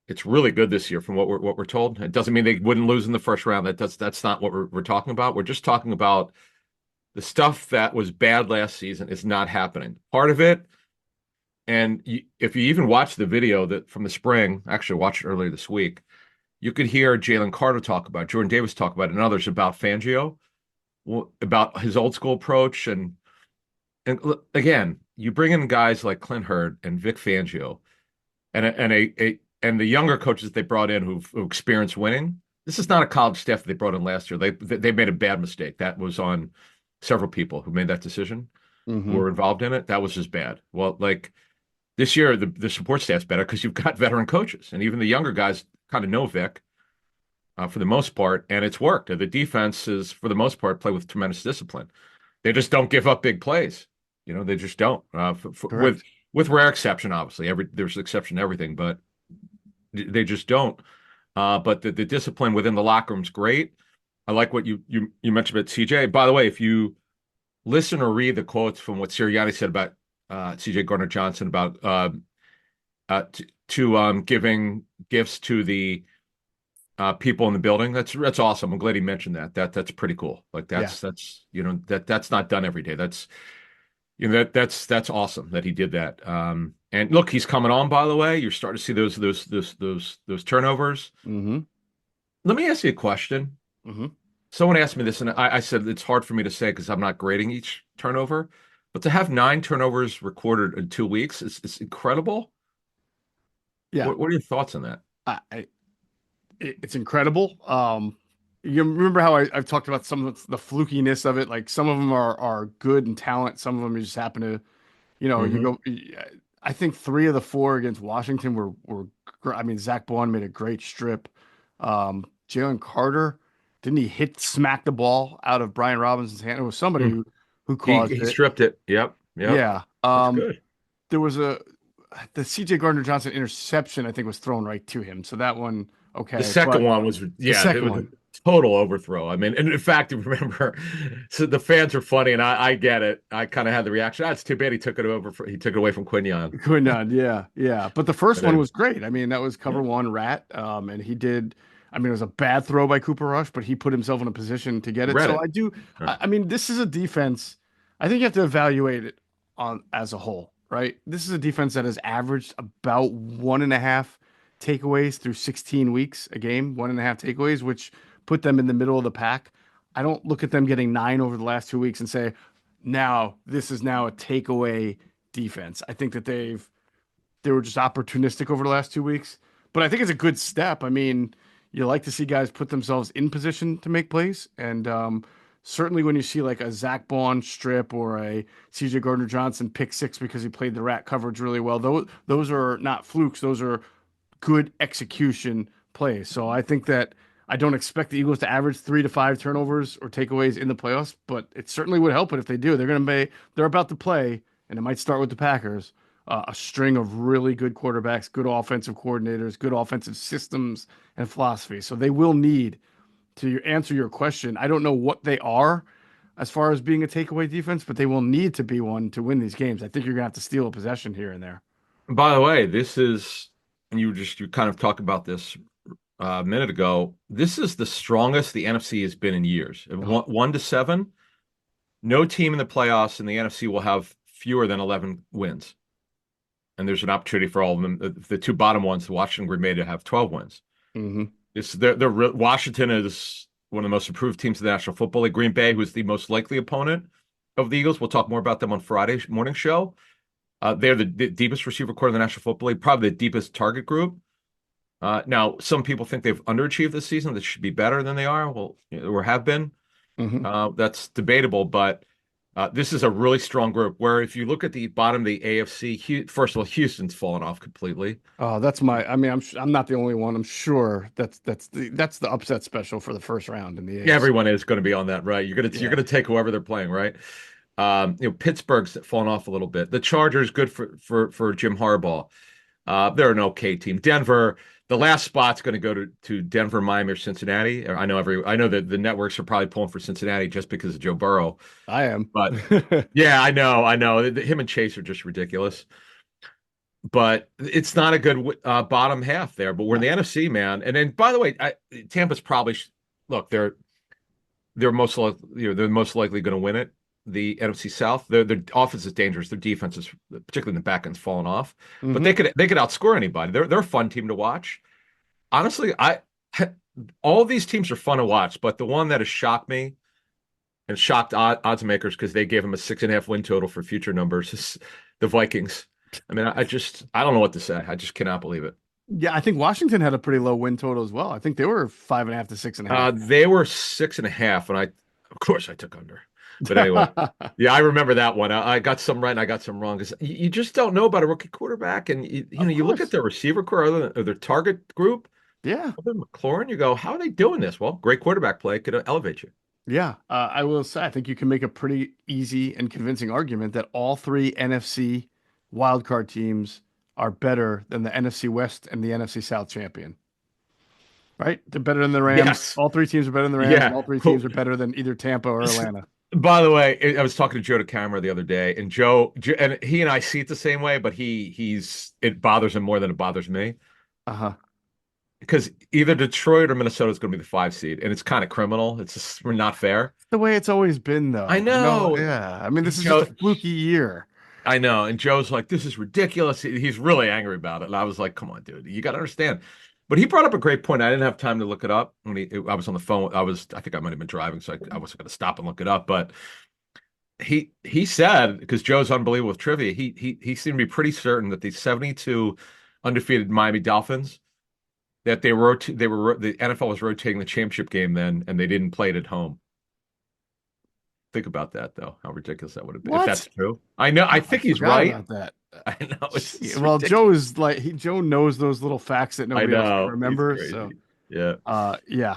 It's really good this year from what we're told. It doesn't mean they wouldn't lose in the first round. That's not what we're talking about. We're just talking about the stuff that was bad last season is not happening. Part of it, and if you even watch the video that from the spring, actually watched it earlier this week, you could hear Jalen Carter talk about, Jordan Davis talk about, and others about Fangio, about his old school approach, and again, you bring in guys like Clint Hurd and Vic Fangio, and the younger coaches they brought in who experienced winning. This is not a college staff that they brought in last year. They made a bad mistake. That was on several people who made that decision, who Mm-hmm. were involved in it. That was just bad. Well, like this year, the support staff's better because you've got veteran coaches, and even the younger guys kind of know Vic for the most part, and it's worked. The defense is, for the most part, play with tremendous discipline. They just don't give up big plays. They just don't. With Correct. rare exception, obviously, there's an exception to everything, but they just don't. But the discipline within the locker room's great. I like what you mentioned about CJ. By the way, if you listen or read the quotes from what Sirianni said about CJ Gardner Johnson about giving gifts to the people in the building, that's awesome. I'm glad he mentioned that. That's pretty cool. Like Yeah. that's not done every day. That's awesome that he did that. And look, he's coming on, by the way. You're starting to see those turnovers. Mm-hmm. Let me ask you a question. Mm-hmm. Someone asked me this, and I said it's hard for me to say because I'm not grading each turnover. But to have 9 turnovers recorded in 2 weeks, it's incredible. Yeah. What are your thoughts on that? I it's incredible. You remember how I've talked about some of the flukiness of it? Like some of them are good and talent. Some of them you just happen to, you Hmm. go. I think three of the four against Washington were. I mean, Zach Bond made a great strip. Jalen Carter, didn't he smack the ball out of Brian Robinson's hand? It was somebody who He caused he it. stripped it. Yep, yep. Yeah. That's good. There was the CJ Gardner Johnson interception, I think, was thrown right to him. So that one, The okay. second But one was, the yeah, it second was a one, total overthrow. I mean, and in fact, remember, so the fans are funny, and I get it. I kind of had the reaction. It's too bad he took it away from Quinyon. could not. Yeah, yeah. But the first And one then, was great. I mean, that was yeah, cover one rat. And he did. I mean, it was a bad throw by Cooper Rush, but he put himself in a position to get it. read So it. I do. Right. I mean, this is a defense. I think you have to evaluate it on as a whole, right? This is a defense that has averaged about 1.5 takeaways through 16 weeks a game, 1.5 takeaways, which put them in the middle of the pack. I don't look at them getting 9 over the last 2 weeks and say, now this is now a takeaway defense. I think that they were just opportunistic over the last 2 weeks, but I think it's a good step. I mean, you like to see guys put themselves in position to make plays, and certainly when you see like a Zach Bond strip or a CJ Gardner Johnson pick six because he played the rat coverage really well, those are not flukes. Those are good execution plays. So I think that I don't expect the Eagles to average 3 to 5 turnovers or takeaways in the playoffs, but it certainly would help it if they do. They're about to play, and it might start with the Packers. A string of really good quarterbacks, good offensive coordinators, good offensive systems and philosophy. So they will need to answer your question. I don't know what they are as far as being a takeaway defense, but they will need to be one to win these games. I think you're gonna have to steal a possession here and there. By the way, this is, and you kind of talked about this a minute ago. This is the strongest the NFC has been in years. Oh, 1-7. No team in the playoffs in the NFC will have fewer than 11 wins. And there's an opportunity for all of them. The two bottom ones, Washington, Green Bay, to have 12 wins. hmm Washington is one of the most improved teams in the National Football League. Green Bay, who's the most likely opponent of the Eagles. We'll talk more about them on Friday morning show. They're the deepest receiver core in the National Football League, probably the deepest target group. Now, some people think they've underachieved this season. That should be better than they are. Well, or have been. hmm That's debatable, but This is a really strong group where if you look at the bottom of the AFC, first of all, Houston's fallen off completely. Oh, that's my. I mean, I'm not the only one. I'm sure that's the upset special for the first round in the Yeah, AFC. everyone is going to be on that, right? You're Yeah, gonna take whoever they're playing, right? Pittsburgh's fallen off a little bit. The Chargers, good for Jim Harbaugh. They're an okay team. Denver, the last spot's going to go to Denver, Miami, or Cincinnati. I know that the networks are probably pulling for Cincinnati just because of Joe Burrow. I am. But yeah, I know. Him and Chase are just ridiculous. But it's not a good bottom half there. But we're in No. the NFC, man. And then, by the way, Tampa's probably look. They're most likely going to win it. The NFC South, their offense is dangerous. Their defense is, particularly in the back end's fallen off. But Hmm. they could outscore anybody. They're a fun team to watch. Honestly, I all of these teams are fun to watch, but the one that has shocked me and shocked odds makers because they gave them a 6.5 win total for future numbers is the Vikings. I mean, I don't know what to say. I just cannot believe it. Yeah, I think Washington had a pretty low win total as well. I think they were 5.5 to 6.5. They were 6.5, and of course, I took under. But anyway, yeah, I remember that one. I got some right and I got some wrong because you just don't know about a rookie quarterback, and Of you look at course. their receiver core or their target group, Yeah. other than McLaurin, you go, how are they doing this? Well, great quarterback play could elevate you. Yeah. I will say, I think you can make a pretty easy and convincing argument that all three NFC wildcard teams are better than the NFC West and the NFC South champion, right? They're better than the Rams. Yes, All three teams are better than the Rams, and yeah. all three teams are better than either Tampa or Atlanta. By the way, I was talking to Joe DeCamera the other day, and and he and I see it the same way, but it bothers him more than it bothers me Uh-huh. because either Detroit or Minnesota is going to be the 5 seed, and it's kind of criminal. It's just not fair. The way it's always been, I though. know, Yeah. I mean, this is just a Joe. fluky year. I know, and Joe's like, "This is ridiculous." He's really angry about it, and I was like, "Come on, dude, you got to understand." But he brought up a great point. I didn't have time to look it up I was on the phone. I think I might have been driving, so I wasn't going to stop and look it up, but. He said because Joe's unbelievable with trivia. He seemed to be pretty certain that the 72 undefeated Miami Dolphins that the NFL was rotating the championship game then, and they didn't play it at home. Think about that though, how ridiculous that would have been if that's What? true. I know. I Oh, I think he's forgot right. about that. I know it's Well, Joe ridiculous. is like Joe knows those little facts that I nobody else can know he's remember. So, crazy. Yeah. yeah.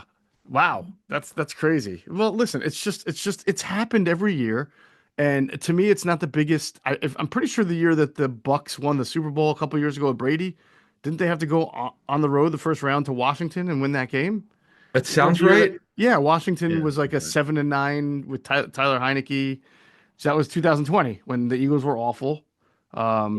Wow, that's crazy. Well, listen, it's happened every year, and to me, it's not the biggest. I'm pretty sure the year that the Bucks won the Super Bowl a couple years ago with Brady, didn't they have to go on the road the first round to Washington and win that game? That Isn't that sounds the year that? right. Yeah, Washington Yeah. was like a 7-9 with Tyler Heineke. So that was 2020 when the Eagles were awful. I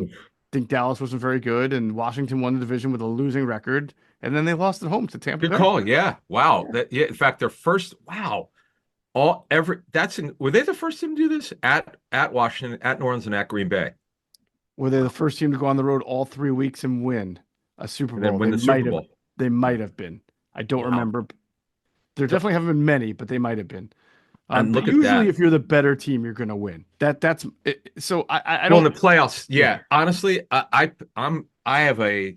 think Dallas wasn't very good, and Washington won the division with a losing record, and then they lost at home to Tampa Good Bay. call. Yeah. Wow. Yeah. In fact, their first. Wow. Were they the first team to do this at Washington, at New Orleans, and at Green Bay, Were they the first team to go on the road all 3 weeks and win a Super and then Bowl? win the Super Bowl? They might have been. I don't Wow. remember. There So, definitely haven't been many, but they might have been. and But look at usually, that. if you're the better team, you're going to win. That's it, so. I Well, in don't. the playoffs, Yeah. yeah. Honestly, I have I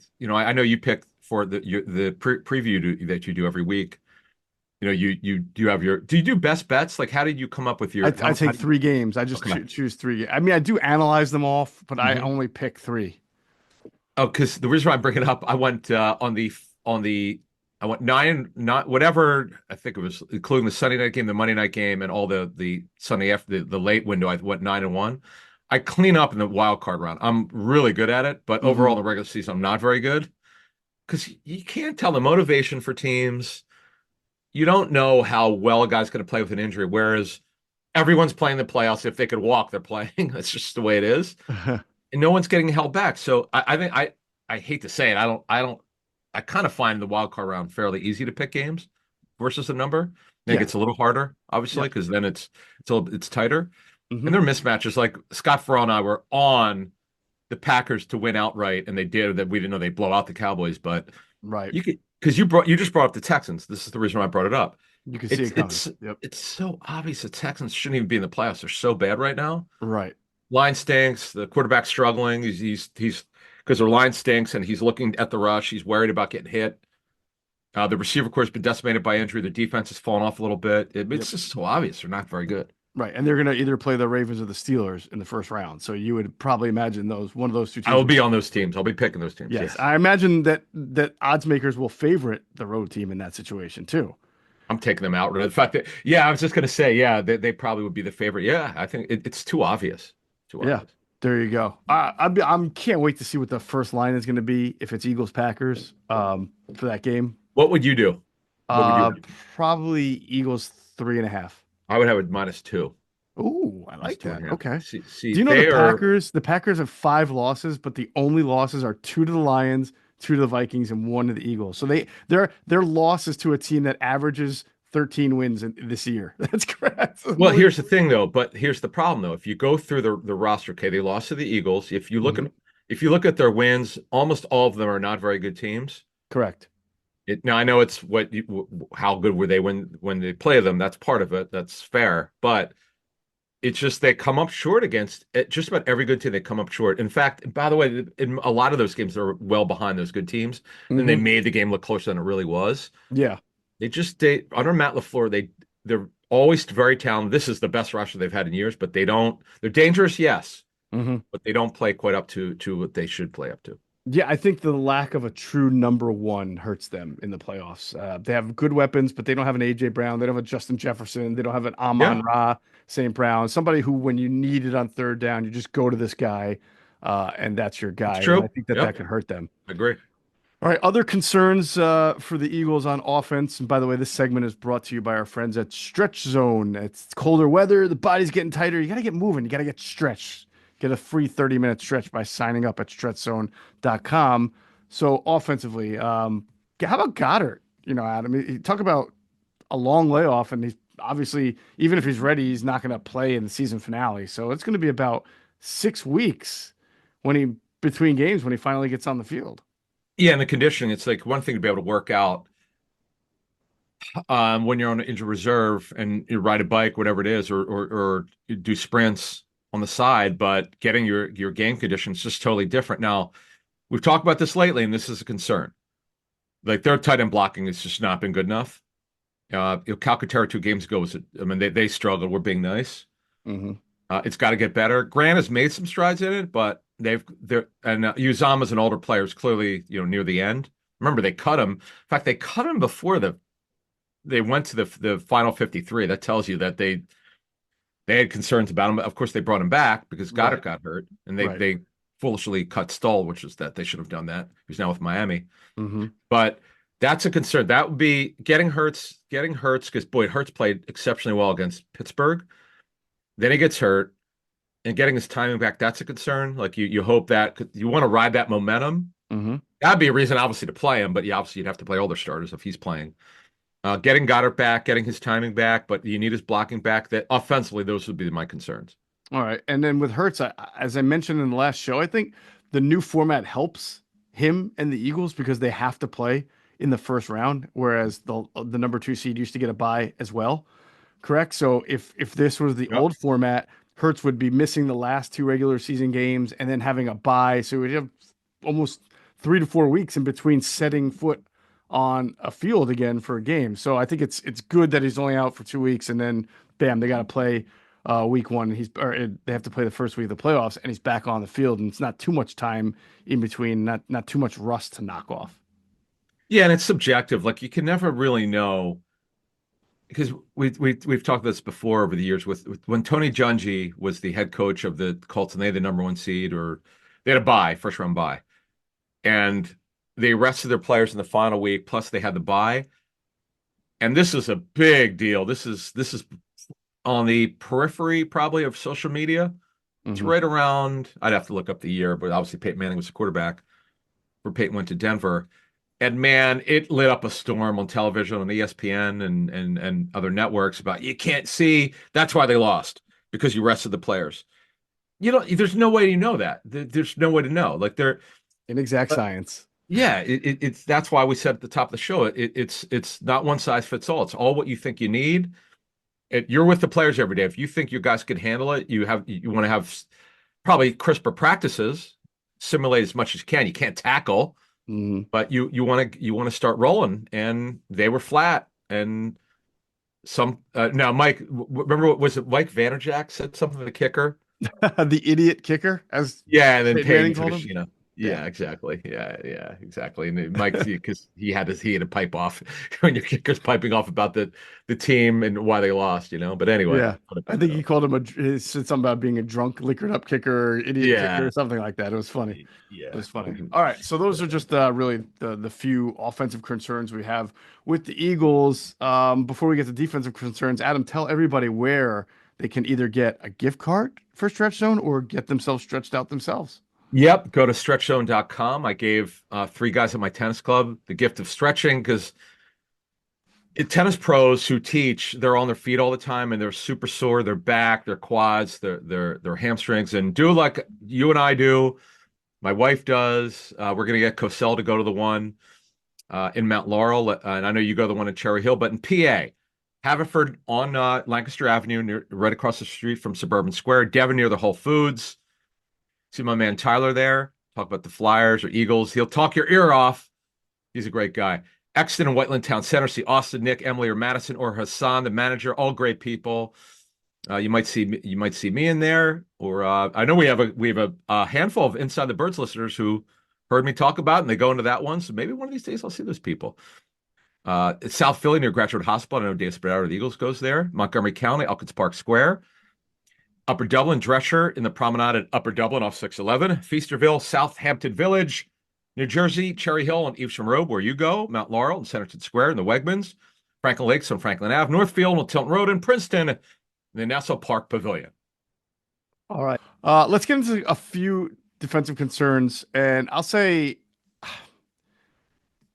know you pick for the preview that you do every week. You have do you do best bets? Like, how did you come up with I, your I how take 3 games. I just okay? choose 3 games. I mean, I do analyze them all, but I Hmm. only pick three. Oh, because the reason why I bring it up, I went on the I went nine, not whatever. I think it was including the Sunday night game, the Monday night game, and all the Sunday after the late window. I went 9-1. I clean up in the wild card round. I'm really good at it, but overall, Hmm. in the regular season, I'm not very good because you can't tell the motivation for teams. You don't know how well a guy's going to play with an injury. Whereas everyone's playing the playoffs. If they could walk, they're playing. That's just the way it is, and no one's getting held back. So I think I hate to say it. I kind of find the wild card round fairly easy to pick games versus a number. I think Yeah. it's a little harder, obviously, Yep. because then it's tighter. And Hmm. there are mismatches. Like Scott Farrell and I were on the Packers to win outright, and they did that. We didn't know they blow out the Cowboys, but Right. you could because you just brought up the Texans. This is the reason why I brought it up. You can see It's it coming. it's Yep. it's so obvious the Texans shouldn't even be in the playoffs. They're so bad right now. Right. Line stinks. The quarterback's struggling. He's because their line stinks, and he's looking at the rush. He's worried about getting hit. The receiver core has been decimated by injury. The defense has fallen off a little bit. Yep. It's just so obvious they're not very good. Right, and they're going to either play the Ravens or the Steelers in the first round. So you would probably imagine those one of those two I teams will will be get. on those teams. I'll be picking those teams. Yes, Yes. I imagine that odds makers will favorite the road team in that situation too. I'm taking them out. The fact that, yeah, I was just going to say, yeah, they probably would be the favorite. Yeah, I think it's too obvious. Too Yeah, obvious. there you go. I'm can't wait to see what the first line is going to be if it's Eagles Packers for that game. What would you do? What would you? Uh, Probably Eagles 3.5. I would have a -2. Ooh, I Minus like two and that. a half. Okay. See, Do you know the they are. Packers? The Packers have 5 losses, but the only losses are two to the Lions, two to the Vikings, and one to the Eagles. So their losses to a team that averages 13 wins this year. That's correct. Well, here's the thing, though. But here's the problem, though. If you go through the roster, okay, they lost to the Eagles. Mhm. If you look at their wins, almost all of them are not very good teams. Correct. Now I know it's how good were they when they play them. That's part of it. That's fair, but it's just they come up short against just about every good team. They come up short. In fact, by the way, in a lot of those games, they're well behind those good teams, and they Hmm. made the game look closer than it really was. Yeah. They under Matt LaFleur, they're always very talented. This is the best roster they've had in years, but they don't. They're dangerous, yes, Hmm. but they don't play quite up to what they should play up to. Yeah, I think the lack of a true number one hurts them in the playoffs. They have good weapons, but they don't have an AJ Brown. They don't have a Justin Jefferson. They don't have an Amon Yeah, Ra St. Brown. Somebody who, when you need it on third down, you just go to this guy, and that's your it's guy. And I true. think that Yeah, that could hurt them. I agree. All right, other concerns for the Eagles on offense. And by the way, this segment is brought to you by our friends at Stretch Zone. It's colder weather, the body's getting tighter. You got to get moving, you got to get stretched. Get a free 30-minute stretch by signing up at stretchzone.com. So, offensively, how about Goddard? You know, Adam, you talk about a long layoff, and he's obviously, even if he's ready, he's not going to play in the season finale. So, it's going to be about 6 weeks when he between games when he finally gets on the field. Yeah, and the conditioning, it's like one thing to be able to work out when you're on injured reserve and you ride a bike, whatever it is, or you do sprints on the side, but getting your game condition is just totally different. Now, we've talked about this lately, and this is a concern. Like their tight end blocking has just not been good enough. Calcaterra 2 games ago I mean, they struggled. We're being nice. Hmm. It's got to get better. Grant has made some strides in it, but they're and Uzama's an older player, is clearly near the end. Remember, they cut him. In fact, they cut him before they went to the final 53. That tells you that they had concerns about him. Of course, they brought him back because Goddard Right. got hurt, and Right. they foolishly cut Stoll, which is that they should have done that. He's now with Miami, Hmm. but that's a concern. That would be getting Hurts because boy, Hurts played exceptionally well against Pittsburgh. Then he gets hurt, and getting his timing back, that's a concern. Like you hope that you want to ride that momentum. Hmm. That'd be a reason, obviously, to play him, but obviously you'd have to play all their starters if he's playing. Getting Goddard back, getting his timing back, but you need his blocking back. That offensively, those would be my concerns. All right. And then with Hertz, as I mentioned in the last show, I think the new format helps him and the Eagles because they have to play in the first round, whereas the number 2 seed used to get a bye as well. Correct. So if this was the Yep. old format, Hertz would be missing the last 2 regular season games and then having a bye. So we'd have almost 3 to 4 weeks in between setting foot on a field again for a game. So I think it's good that he's only out for 2 weeks and then bam, they got to play week one. And they have to play the first week of the playoffs and he's back on the field and it's not too much time in between, not too much rust to knock off. Yeah, and it's subjective. Like you can never really know because we've talked about this before over the years with when Tony Dungy was the head coach of the Colts and they had the number 1 seed or they had a bye, first round bye, and they rested their players in the final week. Plus they had the bye, and this is a big deal. This is on the periphery probably of social media. It's Hmm. right around. I'd have to look up the year, but obviously Peyton Manning was the quarterback where Peyton went to Denver. And man, it lit up a storm on television, on ESPN and other networks about you can't see. That's why they lost because you rested the players. There's no way you know that. There's no way to know. Like Inexact but science. yeah, it's that's why we said at the top of the show, it's not one size fits all. It's all what you think you need. You're with the players every day. If you think your guys could handle it, you want to have probably crisper practices, simulate as much as you can. You can't tackle Hmm. but you want to start rolling and they were flat and some now Mike, remember what was it? Mike Vanderjagt said something to the kicker. The idiot kicker, as Yeah, and then Peyton Manning Peyton took told a him. Yeah. yeah, exactly. Yeah, exactly. And then Mike, because he had to pipe off when your kicker's piping off about the team and why they lost, But anyway, Yeah. put a I pin in think it. he called him he said something about being a drunk, liquored up kicker, or idiot kicker, or Yeah, something like that. It was funny. It yeah. was funny. All right, so those are just really the few offensive concerns we have with the Eagles. Before we get to defensive concerns, Adam, tell everybody where they can either get a gift card for Stretch Zone or get themselves stretched out themselves. Yep. Go to stretchzone.com. I gave three guys at my tennis club the gift of stretching because tennis pros who teach, they're on their feet all the time and they're super sore, their back, their quads, their hamstrings, and do like you and I do. My wife does. We're gonna get Cosell to go to the one in Mount Laurel, and I know you go to the one in Cherry Hill, but in PA, Haverford on Lancaster Avenue, right across the street from Suburban Square, Devon near the Whole Foods. See my man Tyler there. Talk about the Flyers or Eagles. He'll talk your ear off. He's a great guy. Exton and Whiteland Town Center. See Austin, Nick, Emily, or Madison, or Hassan, the manager. All great people. You might see me in there, or I know we have a handful of Inside the Birds listeners who heard me talk about it, and they go into that one. So maybe one of these days I'll see those people. It's South Philly near Graduate Hospital. I know Dave Spadaro of the Eagles goes there. Montgomery County, Elkins Park Square. Upper Dublin, Drescher in the Promenade at Upper Dublin off 611. Feasterville, Southampton Village, New Jersey, Cherry Hill on Evesham Road, where you go. Mount Laurel and Centerton Square in the Wegmans. Franklin Lakes on Franklin Ave. Northfield on Tilton Road in Princeton. And the Nassau Park Pavilion. All right. Let's get into a few defensive concerns, and I'll say,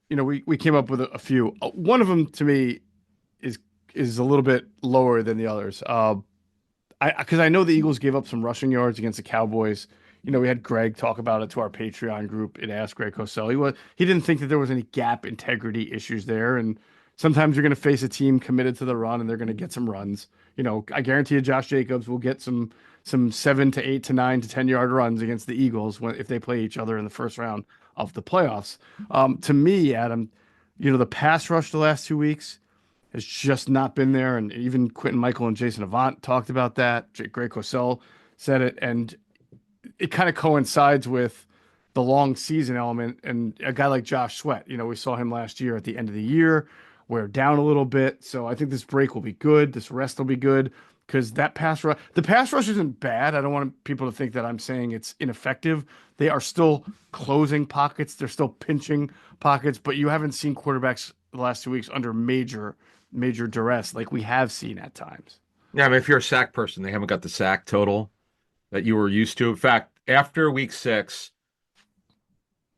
we came up with a few. One of them to me is is a little bit lower than the others. I know the Eagles gave up some rushing yards against the Cowboys. We had Greg talk about it to our Patreon group and asked Greg Cosell. He didn't think that there was any gap integrity issues there, and sometimes you're going to face a team committed to the run, and they're going to get some runs. I guarantee you, Josh Jacobs will get some 7 to 8 to 9 to 10 yard runs against the Eagles if they play each other in the first round of the playoffs. To me, Adam, the pass rush the last 2 weeks has just not been there. And even Quentin Michael and Jason Avant talked about that. Greg Cosell said it. And it kind of coincides with the long season element. And a guy like Josh Sweat, we saw him last year at the end of the year, wear down a little bit. So I think this break will be good. This rest will be good because the pass rush isn't bad. I don't want people to think that I'm saying it's ineffective. They are still closing pockets. They're still pinching pockets, but you haven't seen quarterbacks the last 2 weeks under major duress like we have seen at times. Yeah, I mean, if you're a sack person, they haven't got the sack total that you were used to. In fact, after week 6,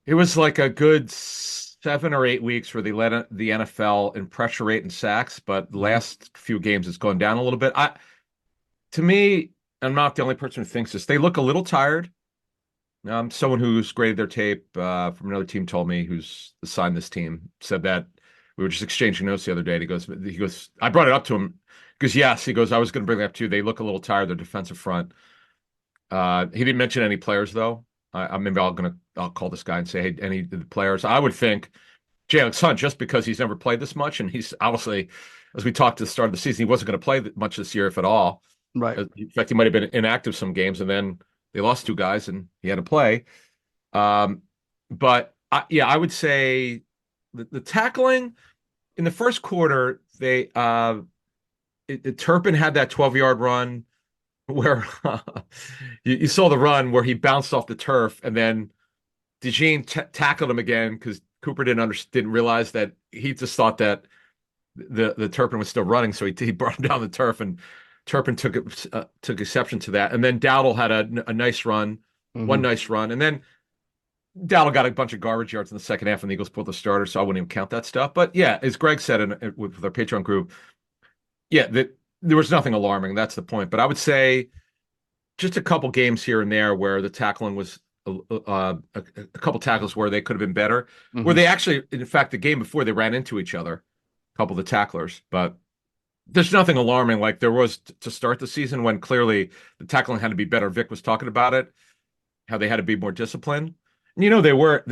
it was like a good 7 or 8 weeks where they led the NFL in pressure rate and sacks, but the Mhm. last few games it's gone down a little bit. To me, I'm not the only person who thinks this. They look a little tired. Someone who's graded their tape from another team told me, who's assigned this team, said that we were just exchanging notes the other day. And he goes, I brought it up to him. He goes, yes. He goes, I was going to bring that up too. They look a little tired. Their defensive front. He didn't mention any players though. Maybe I'll call this guy and say, hey, any of the players. I would think Jalen Hunt, just because he's never played this much, and he's obviously, as we talked at the start of the season, he wasn't going to play much this year, if at all. Right. In fact, he might have been inactive some games, and then they lost two guys, and he had to play. Um, but yeah, I would say the tackling in the first quarter, Turpin had that 12-yard run where you saw the run where he bounced off the turf, and then DeJean tackled him again because Cooper didn't realize that he just thought that the Turpin was still running, so he brought him down the turf, and Turpin took exception to that. And then Dowdle had a nice run, one Hmm. nice run, and then Dowdle got a bunch of garbage yards in the second half, and the Eagles pulled the starter, so I wouldn't even count that stuff. But yeah, as Greg said with our Patreon group, yeah, there was nothing alarming. That's the point. But I would say just a couple games here and there where the tackling was a couple tackles where they could have been better, where Hmm. they actually, in fact, the game before they ran into each other, a couple of the tacklers, but there's nothing alarming like there was to start the season when clearly the tackling had to be better. Vic was talking about it, how they had to be more disciplined. they were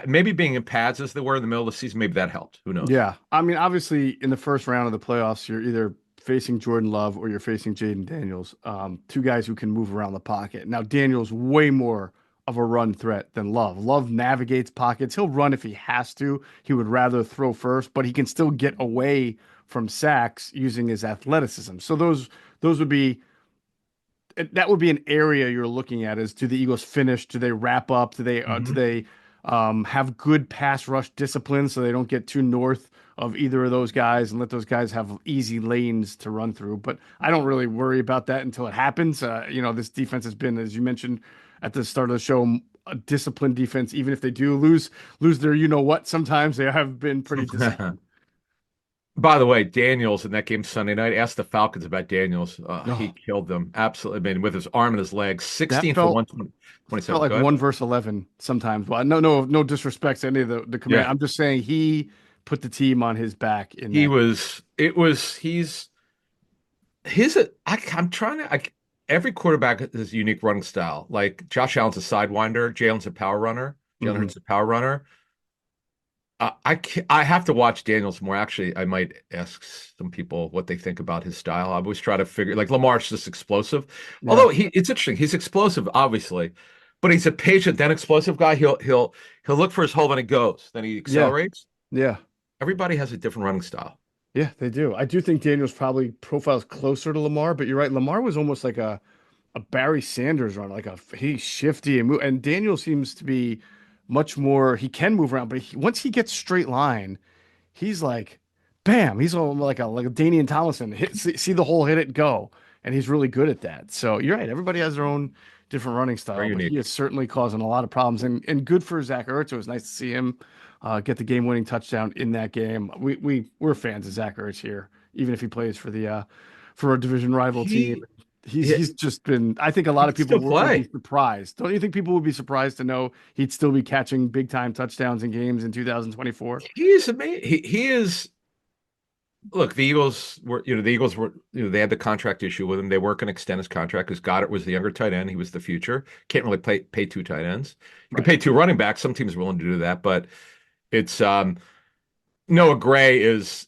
maybe being in pads as they were in the middle of the season. Maybe that helped. Who knows? Yeah. I mean, obviously, in the first round of the playoffs, you're either facing Jordan Love or you're facing Jaden Daniels, two guys who can move around the pocket. Now, Daniels way more of a run threat than Love. Love navigates pockets. He'll run if he has to. He would rather throw first, but he can still get away from sacks using his athleticism. So those would be that would be an area you're looking at is do the Eagles finish? Do they wrap up? Hmm. Have good pass rush discipline so they don't get too north of either of those guys and let those guys have easy lanes to run through? But I don't really worry about that until it happens. This defense has been, as you mentioned at the start of the show, a disciplined defense. Even if they do lose their, you know what, sometimes they have been pretty disciplined. By the way, Daniels in that game Sunday night, asked the Falcons about Daniels. He Oh, killed them. Absolutely. I mean, with his arm and his leg, that 16 for felt 127. felt like Go ahead. 1 versus 11 sometimes. Well, no disrespect to any of the command. Yeah. I'm just saying he put the team on his back in He that. was, it was, he's, I'm trying to, every quarterback has a unique running style. Like Josh Allen's a sidewinder, Jalen's a power runner, Jalen Hmm. Hurts is a power runner. I have to watch Daniels more. Actually, I might ask some people what they think about his style. I always try to figure like Lamar's just explosive. Yeah, Although it's interesting. He's explosive, obviously, but he's a patient then explosive guy. He'll look for his hole when it goes. Then he yeah, accelerates. yeah, Everybody has a different running style. yeah. They do. I do think Daniels probably profiles closer to Lamar, but you're right. Lamar was almost like a Barry Sanders run, like he's shifty and move. And Daniel seems to be much more. He can move around, but once he gets straight line. He's like, bam, he's all like a Danian Tomlinson. See the hole, hit it, go. And he's really good at that. So you're right. Everybody has their own different running Very style, but he unique. is certainly causing a lot of problems. And good for Zach Ertz. It was nice to see him get the game-winning touchdown in that game. We're fans of Zach Ertz here, even if he plays for a division rival team. He, he He's just been. I think a he lot of can people still would be play. surprised. Don't you think people would be surprised to know he'd still be catching big time touchdowns in games in 2024? He is amazing. He is. Look, the Eagles were, they had the contract issue with him. They weren't going to extend his contract because Goddard was the younger tight end. He was the future. Can't really pay two tight ends. You can Right. pay two running backs. Some teams are willing to do that, but it's Noah Gray is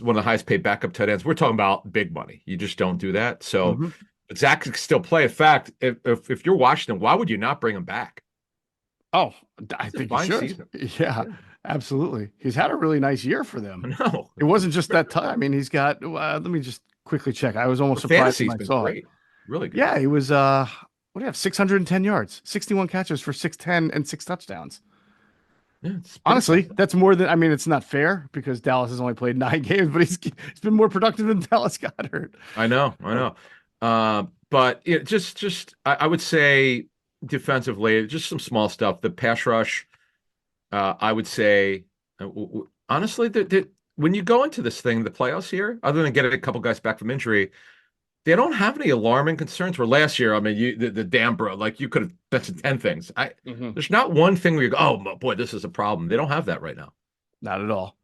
one of the highest paid backup tight ends. We're talking about big money. You just don't do that. So Hmm. Zach can still play. In fact, if you're Washington, why would you not bring him back? Oh, I It's a think he fine should. season. Yeah, Yeah, absolutely. He's had a really nice year for I them. know. It wasn't just that time. I mean, he's got, let me just quickly check. I was almost For surprised fantasy, when he's I been saw it. great. Really good. Yeah, he was, what do you have? 610 yards, 61 catches for 610 and six touchdowns. Yeah, it's pretty Honestly, solid. that's more than, I mean, it's not fair because Dallas has only played 9 games, but he's been more productive than Dallas Goddard. I know, I So, know. But I would say defensively, just some small stuff. The pass rush, I would say, honestly, when you go into this thing, the playoffs here, other than getting a couple guys back from injury, they don't have any alarming concerns. Where last year, I mean, the damn bro, like you could have mentioned 10 things. mhm, There's not one thing where you go, oh boy, this is a problem. They don't have that right now. not at all.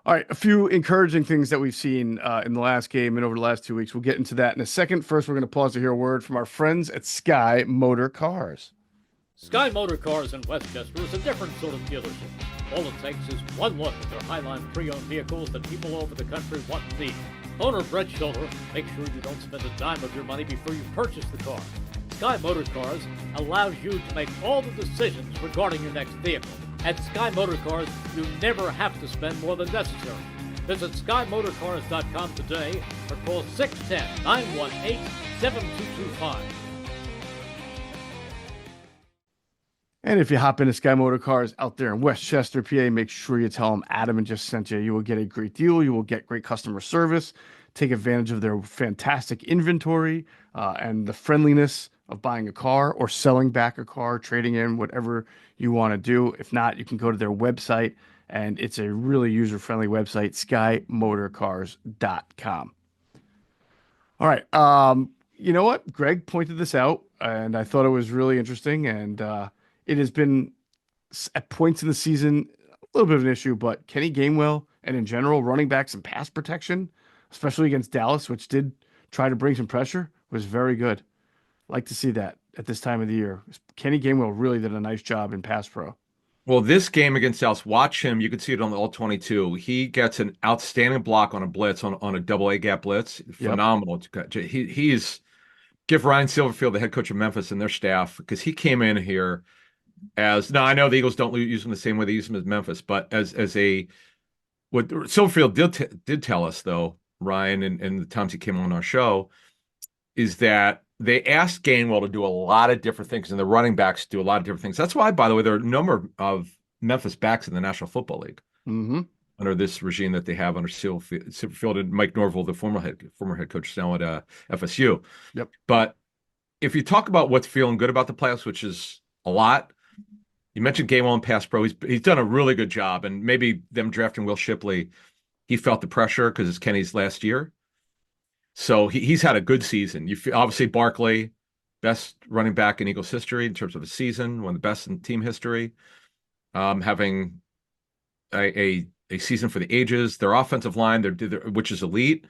All right, a few encouraging things that we've seen in the last game and over the last 2 weeks. We'll get into that in a second. First, we're going to pause to hear a word from our friends at Sky Motor Cars. Sky Motor Cars in Westchester is a different sort of dealership. All it takes is one look at their Highline pre-owned vehicles that people all over the country want and need. Owner Brett Schulter makes sure you don't spend a dime of your money before you purchase the car. Sky Motor Cars allows you to make all the decisions regarding your next vehicle. At Sky Motor Cars, you never have to spend more than necessary. Visit SkyMotorCars.com today or call 610-918-7225. And if you hop into Sky Motor Cars out there in Westchester, PA, make sure you tell them Adam and just sent you. You will get a great deal. You will get great customer service. Take advantage of their fantastic inventory and the friendliness of buying a car or selling back a car, trading in, whatever you want to do. If not, you can go to their website, and it's a really user-friendly website, skymotorcars.com. All right. You know what? Greg pointed this out, and I thought it was really interesting. And it has been at points in the season a little bit of an issue, but Kenny Gainwell and in general, running backs and pass protection, especially against Dallas, which did try to bring some pressure, was very good. Like to see that. at this time of the year. Kenny Gainwell really did a nice job in pass pro. Well, this game against Dallas, watch him. You can see it on the all 22. He gets an outstanding block on a blitz, on a double A gap blitz. Yep. Phenomenal. He's give Ryan Silverfield, the head coach of Memphis, and their staff, because he came in here as, now I know the Eagles don't use him the same way they use him as Memphis, but as a, what Silverfield did tell us, though, Ryan, and the times he came on our show, is that they asked Gainwell to do a lot of different things, and the running backs do a lot of different things. That's why, by the way, there are a number of Memphis backs in the National Football League under this regime that they have under Silverfield and Mike Norville, the former head coach now at FSU. Yep. But if you talk about what's feeling good about the playoffs, which is a lot, you mentioned Gainwell and pass pro. He's done a really good job, and maybe them drafting Will Shipley, he felt the pressure because it's Kenny's last year. So he's had a good season. You feel, obviously, Barkley, best running back in Eagles history in terms of a season, one of the best in team history. Having a season for the ages. Their offensive line, which is elite.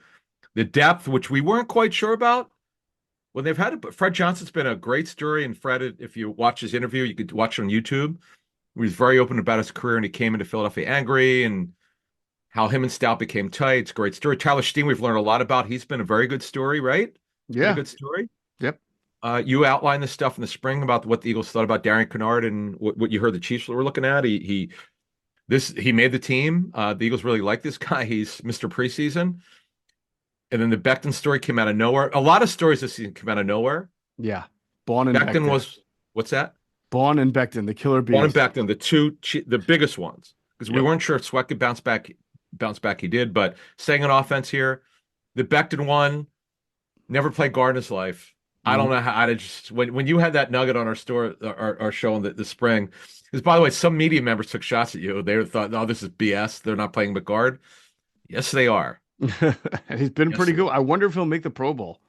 The depth, which we weren't quite sure about when they've had it. But Fred Johnson's been a great story. And Fred, if you watch his interview, you could watch it on YouTube. He was very open about his career, and he came into Philadelphia angry, and how him and Stout became tight. It's a great story. Tyler Steen, we've learned a lot about. He's been a very good story, right? Yeah. A good story. Yep. You outlined this stuff in the spring about what the Eagles thought about Darian Kennard and what you heard the Chiefs were looking at. He made the team. The Eagles really like this guy. He's Mr. Preseason. And then the Becton story came out of nowhere. A lot of stories this season came out of nowhere. Yeah. Baun and Becton was, what's that? Baun and Becton, the killer bees. Baun and Becton, the biggest ones. Because we weren't sure if Sweat could bounce back. He did, but staying on offense here, the Becton one, never played guard in his life. I don't know how to just, when you had that nugget on our show in the spring, because by the way, some media members took shots at you. They thought, oh, this is BS. They're not playing with guard. Yes, they are. And he's been pretty good. I wonder if he'll make the Pro Bowl.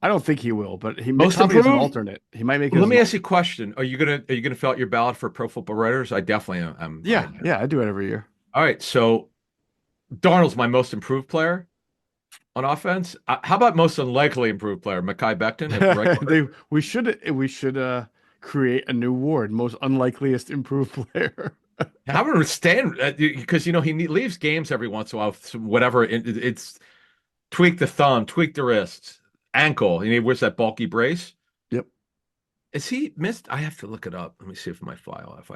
I don't think he will, but he may probably as an alternate. He might make it. Let me ask you a question. Are you gonna fill out your ballot for Pro Football Writers? I definitely am. Yeah, I do it every year. All right, so Darnold's my most improved player on offense. How about most unlikely improved player, Mekhi Becton? We should create a new award, most unlikeliest improved player. I would understand because he leaves games every once in a while. Whatever it's tweak the thumb, tweak the wrist, ankle, and he wears that bulky brace. Yep. Is he missed? I have to look it up. Let me see if I have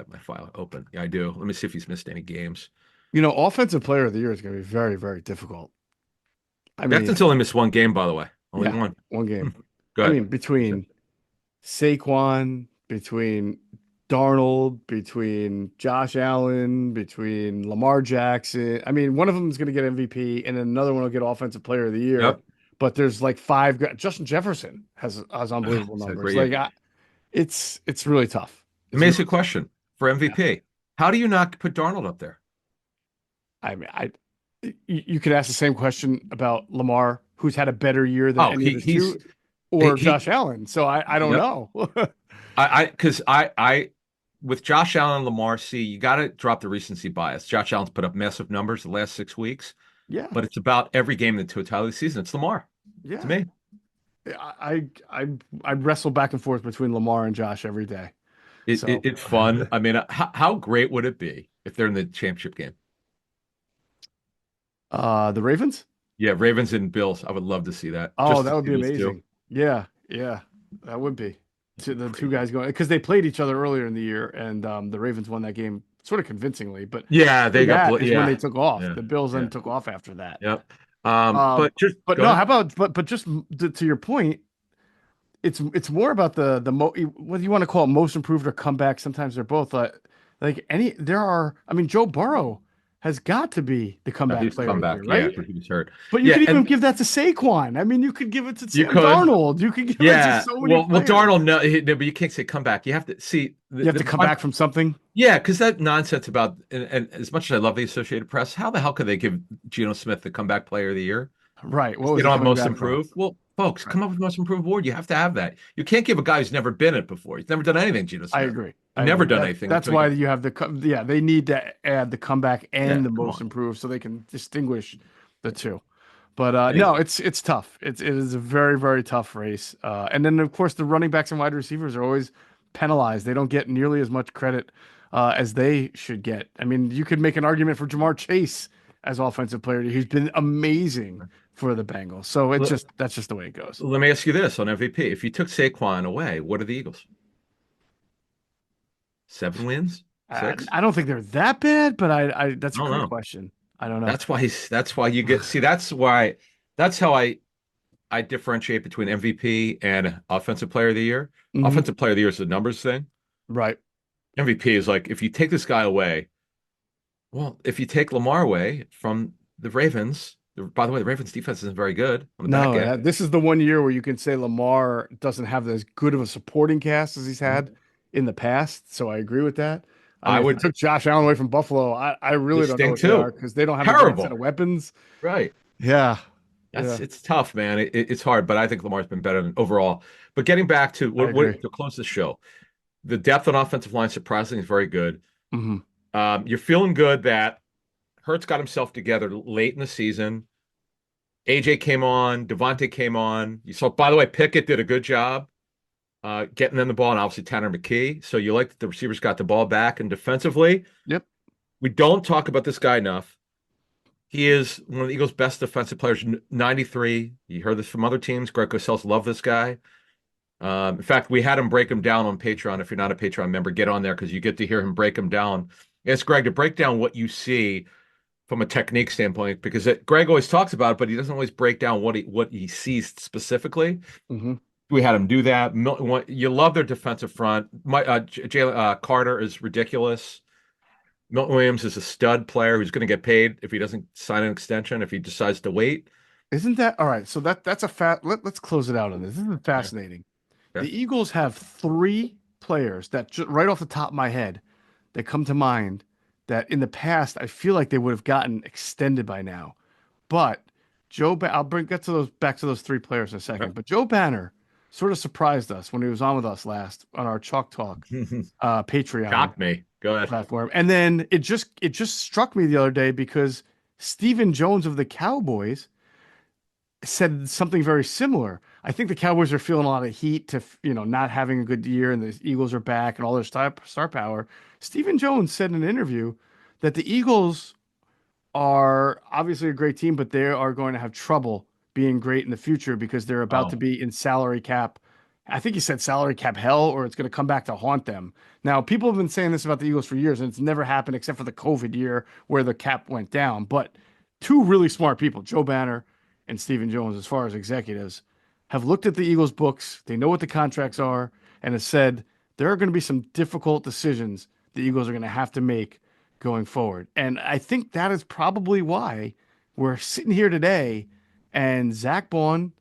my file open. Yeah, I do. Let me see if he's missed any games. Offensive player of the year is going to be very, very difficult. Becton's only missed one game, by the way. Only one. One game. Go ahead. I mean, between Saquon, between Darnold, between Josh Allen, between Lamar Jackson. I mean, one of them is going to get MVP, and then another one will get Offensive Player of the Year. Yep. But there's like five. Justin Jefferson has unbelievable numbers. It's really tough. Let me ask you a question for MVP. Yeah. How do you not put Darnold up there? I mean, you could ask the same question about Lamar, who's had a better year than any of the two, or Josh Allen. So I don't know. Because with Josh Allen and Lamar, you got to drop the recency bias. Josh Allen's put up massive numbers the last 6 weeks. Yeah, but it's about every game in the totality of the season. It's Lamar. Yeah, to me. I wrestle back and forth between Lamar and Josh every day. It's fun. I mean, how great would it be if they're in the championship game? The Ravens? Yeah, Ravens and Bills. I would love to see that. Oh, that would be amazing. Yeah, that would be. The two guys going, because they played each other earlier in the year, and the Ravens won that game sort of convincingly. But yeah, they got when they took off. Yeah. The Bills then took off after that. Yep. How about just to your point, it's more about the whether you want to call it most improved or comeback. Sometimes they're both. Joe Burrow has got to be the comeback player, right? Yeah, he was hurt. But you could even give that to Saquon. I mean, you could give it to Darnold. You could give it to so many players. Darnold, no, but you can't say comeback. You have to see. You have to come back from something. Yeah, because that nonsense about and as much as I love the Associated Press, how the hell could they give Geno Smith the comeback player of the year? Right. They don't have most improved. Well, folks, come up with most improved award. You have to have that. You can't give a guy who's never been it before. He's never done anything. Geno Smith. I agree. Never done anything. That's why you have they need to add the comeback and the most improved so they can distinguish the two. But no, it's tough. It is a very, very tough race. And then of course the running backs and wide receivers are always penalized. They don't get nearly as much credit as they should get. I mean, you could make an argument for Jamar Chase as offensive player. He's been amazing for the Bengals. So Let, that's just the way it goes. let me ask you this on MVP. If you took Saquon away, what are the Eagles? 7 wins? 6? I don't think they're that bad, but I that's I a don't great know. question. I don't know. That's why you get see that's how I differentiate between MVP and offensive player of the year. Hmm. Offensive player of the year is a numbers thing. Right. MVP is like if you take this guy away, well, if you take Lamar away from the Ravens, by the way, the Ravens defense isn't very good on the back No, end. this is the one year where you can say Lamar doesn't have as good of a supporting cast as he's had in the past. So I agree with that. I I mean, if you would took Josh Allen away from Buffalo, I really this don't know thing what they are too. because they don't have the right set Terrible. of weapons. Right. Yeah. That's Yeah, it's tough, man. It's hard, but I think Lamar's been better than overall. But getting back to I agree. what to close the show, the depth on offensive line surprisingly is very good. Hmm. You're feeling good that Hurts got himself together late in the season. AJ came on, Devontae came on. You saw, by the way, Pickett did a good job getting them the ball, and obviously Tanner McKee. So you like that the receivers got the ball back, and defensively, Yep. we don't talk about this guy enough. He is one of the Eagles' best defensive players, 93. You heard this from other teams. Greg Cosell love this guy. In fact, we had him break him down on Patreon. If you're not a Patreon member, get on there because you get to hear him break him down. It's Greg to break down what you see from a technique standpoint because Greg always talks about it, but he doesn't always break down what he sees specifically. Hmm. We had him do that. You love their defensive front. Jalen Carter is ridiculous. Milton Williams is a stud player who's going to get paid if he doesn't sign an extension, if he decides to wait. Isn't that all right? So that's a let's close it out on this. This is Yeah. fascinating. Yeah. The Eagles have three players that right off the top of my head that come to mind that in the past I feel like they would have gotten extended by now. But I'll get to those back to those three players in a second. But Joe Banner sort of surprised us when he was on with us last on our Chalk Talk Patreon Shocked me. Go ahead. platform. And then it just struck me the other day because Stephen Jones of the Cowboys said something very similar. I think the Cowboys are feeling a lot of heat to, not having a good year and the Eagles are back and all their star power. Stephen Jones said in an interview that the Eagles are obviously a great team, but they are going to have trouble being great in the future because they're about to Oh, be in salary cap. I think he said salary cap hell, or it's going to come back to haunt them. Now, people have been saying this about the Eagles for years, and it's never happened except for the COVID year where the cap went down. But two really smart people, Joe Banner and Stephen Jones, as far as executives, have looked at the Eagles' books. They know what the contracts are, and have said there are going to be some difficult decisions the Eagles are going to have to make going forward. And I think that is probably why we're sitting here today and Zach Bond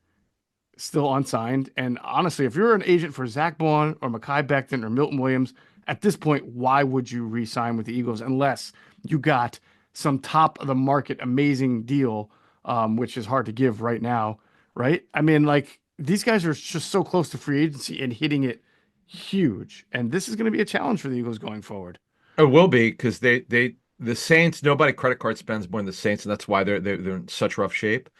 still unsigned. And honestly, if you're an agent for Zach Bond or Mekhi Becton or Milton Williams, at this point, why would you re-sign with the Eagles unless you got some top of the market amazing deal, which is hard to give right now, right? I mean, like these guys are just so close to free agency and hitting it huge. And this is going to be a challenge for the Eagles going forward. it will be because the Saints, nobody credit card spends more than the Saints, and that's why they're in such rough shape.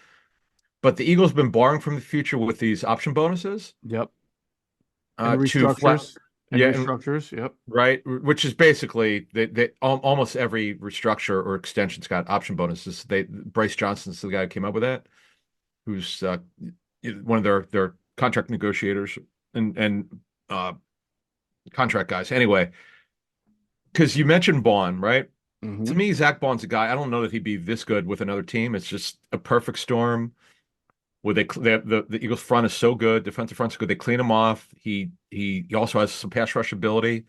But the Eagles have been borrowing from the future with these option bonuses Yep. And to flat, restructures and yeah, and restructures. Yep. right, which is basically almost every restructure or extension's got option bonuses. Bryce Johnson's the guy who came up with that, who's one of their contract negotiators and contract guys. Anyway, because you mentioned Bond, right? To Hmm. me, Zach Bond's a guy. I don't know that he'd be this good with another team. It's just a perfect storm. Where the Eagles front is so good, defensive front's good. They clean him off. He also has some pass rush ability.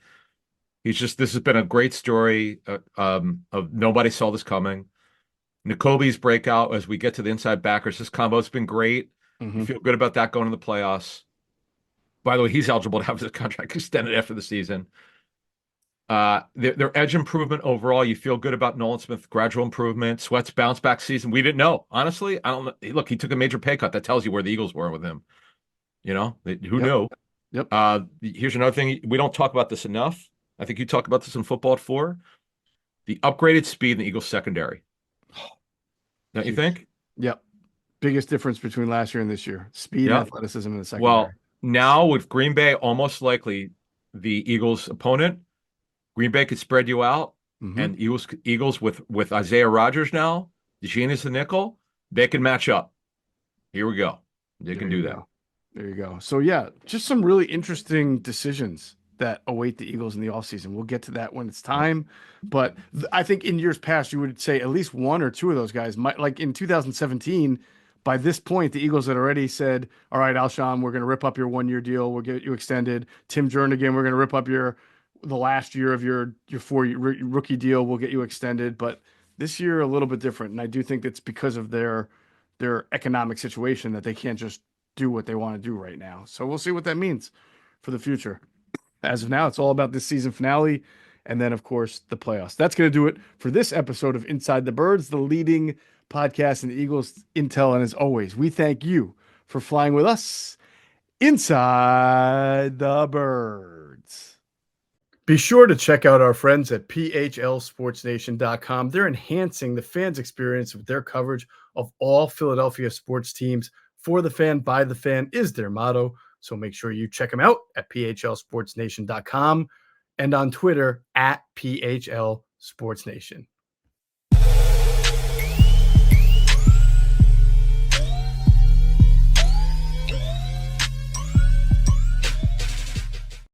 This has been a great story of nobody saw this coming. N'Kobe's breakout as we get to the inside backers. This combo's been great. You Hmm. feel good about that going to the playoffs. By the way, he's eligible to have his contract extended after the season. Their edge improvement overall, you feel good about Nolan Smith, gradual improvement. Sweat's bounce back season. We didn't know. Honestly, I don't know. Look, he took a major pay cut. That tells you where the Eagles were with him. Who Yep. knew? Yep. Here's another thing. We don't talk about this enough. I think you talk about this in football at 4. The upgraded speed in the Eagles secondary. Don't you Huge. think? Yep. Biggest difference between last year and this year: speed and Yeah. athleticism in the secondary. Well, now with Green Bay almost likely the Eagles' opponent, Green Bay could spread you out, Mm-hmm. and Eagles with Isaiah Rodgers now, DeGene is the nickel, they can match up. Here we go. They can do that. There you go. So yeah, just some really interesting decisions that await the Eagles in the offseason. We'll get to that when it's time. But I think in years past, you would say at least one or two of those guys might, like in 2017, by this point, the Eagles had already said, all right, Alshon, we're going to rip up your 1-year deal. We'll get you extended. Tim Jernigan, we're going to rip up the last year of your 4-year rookie deal. We'll get you extended. But this year, a little bit different. And I do think it's because of their economic situation that they can't just do what they want to do right now. So we'll see what that means for the future. As of now, it's all about this season finale and then, of course, the playoffs. That's going to do it for this episode of Inside the Birds, the leading podcast in the Eagles intel. And as always, we thank you for flying with us inside the birds. Be sure to check out our friends at PHLSportsNation.com. They're enhancing the fans' experience with their coverage of all Philadelphia sports teams. For the fan, by the fan is their motto. So make sure you check them out at PHLSportsNation.com and on Twitter at PHLSportsNation.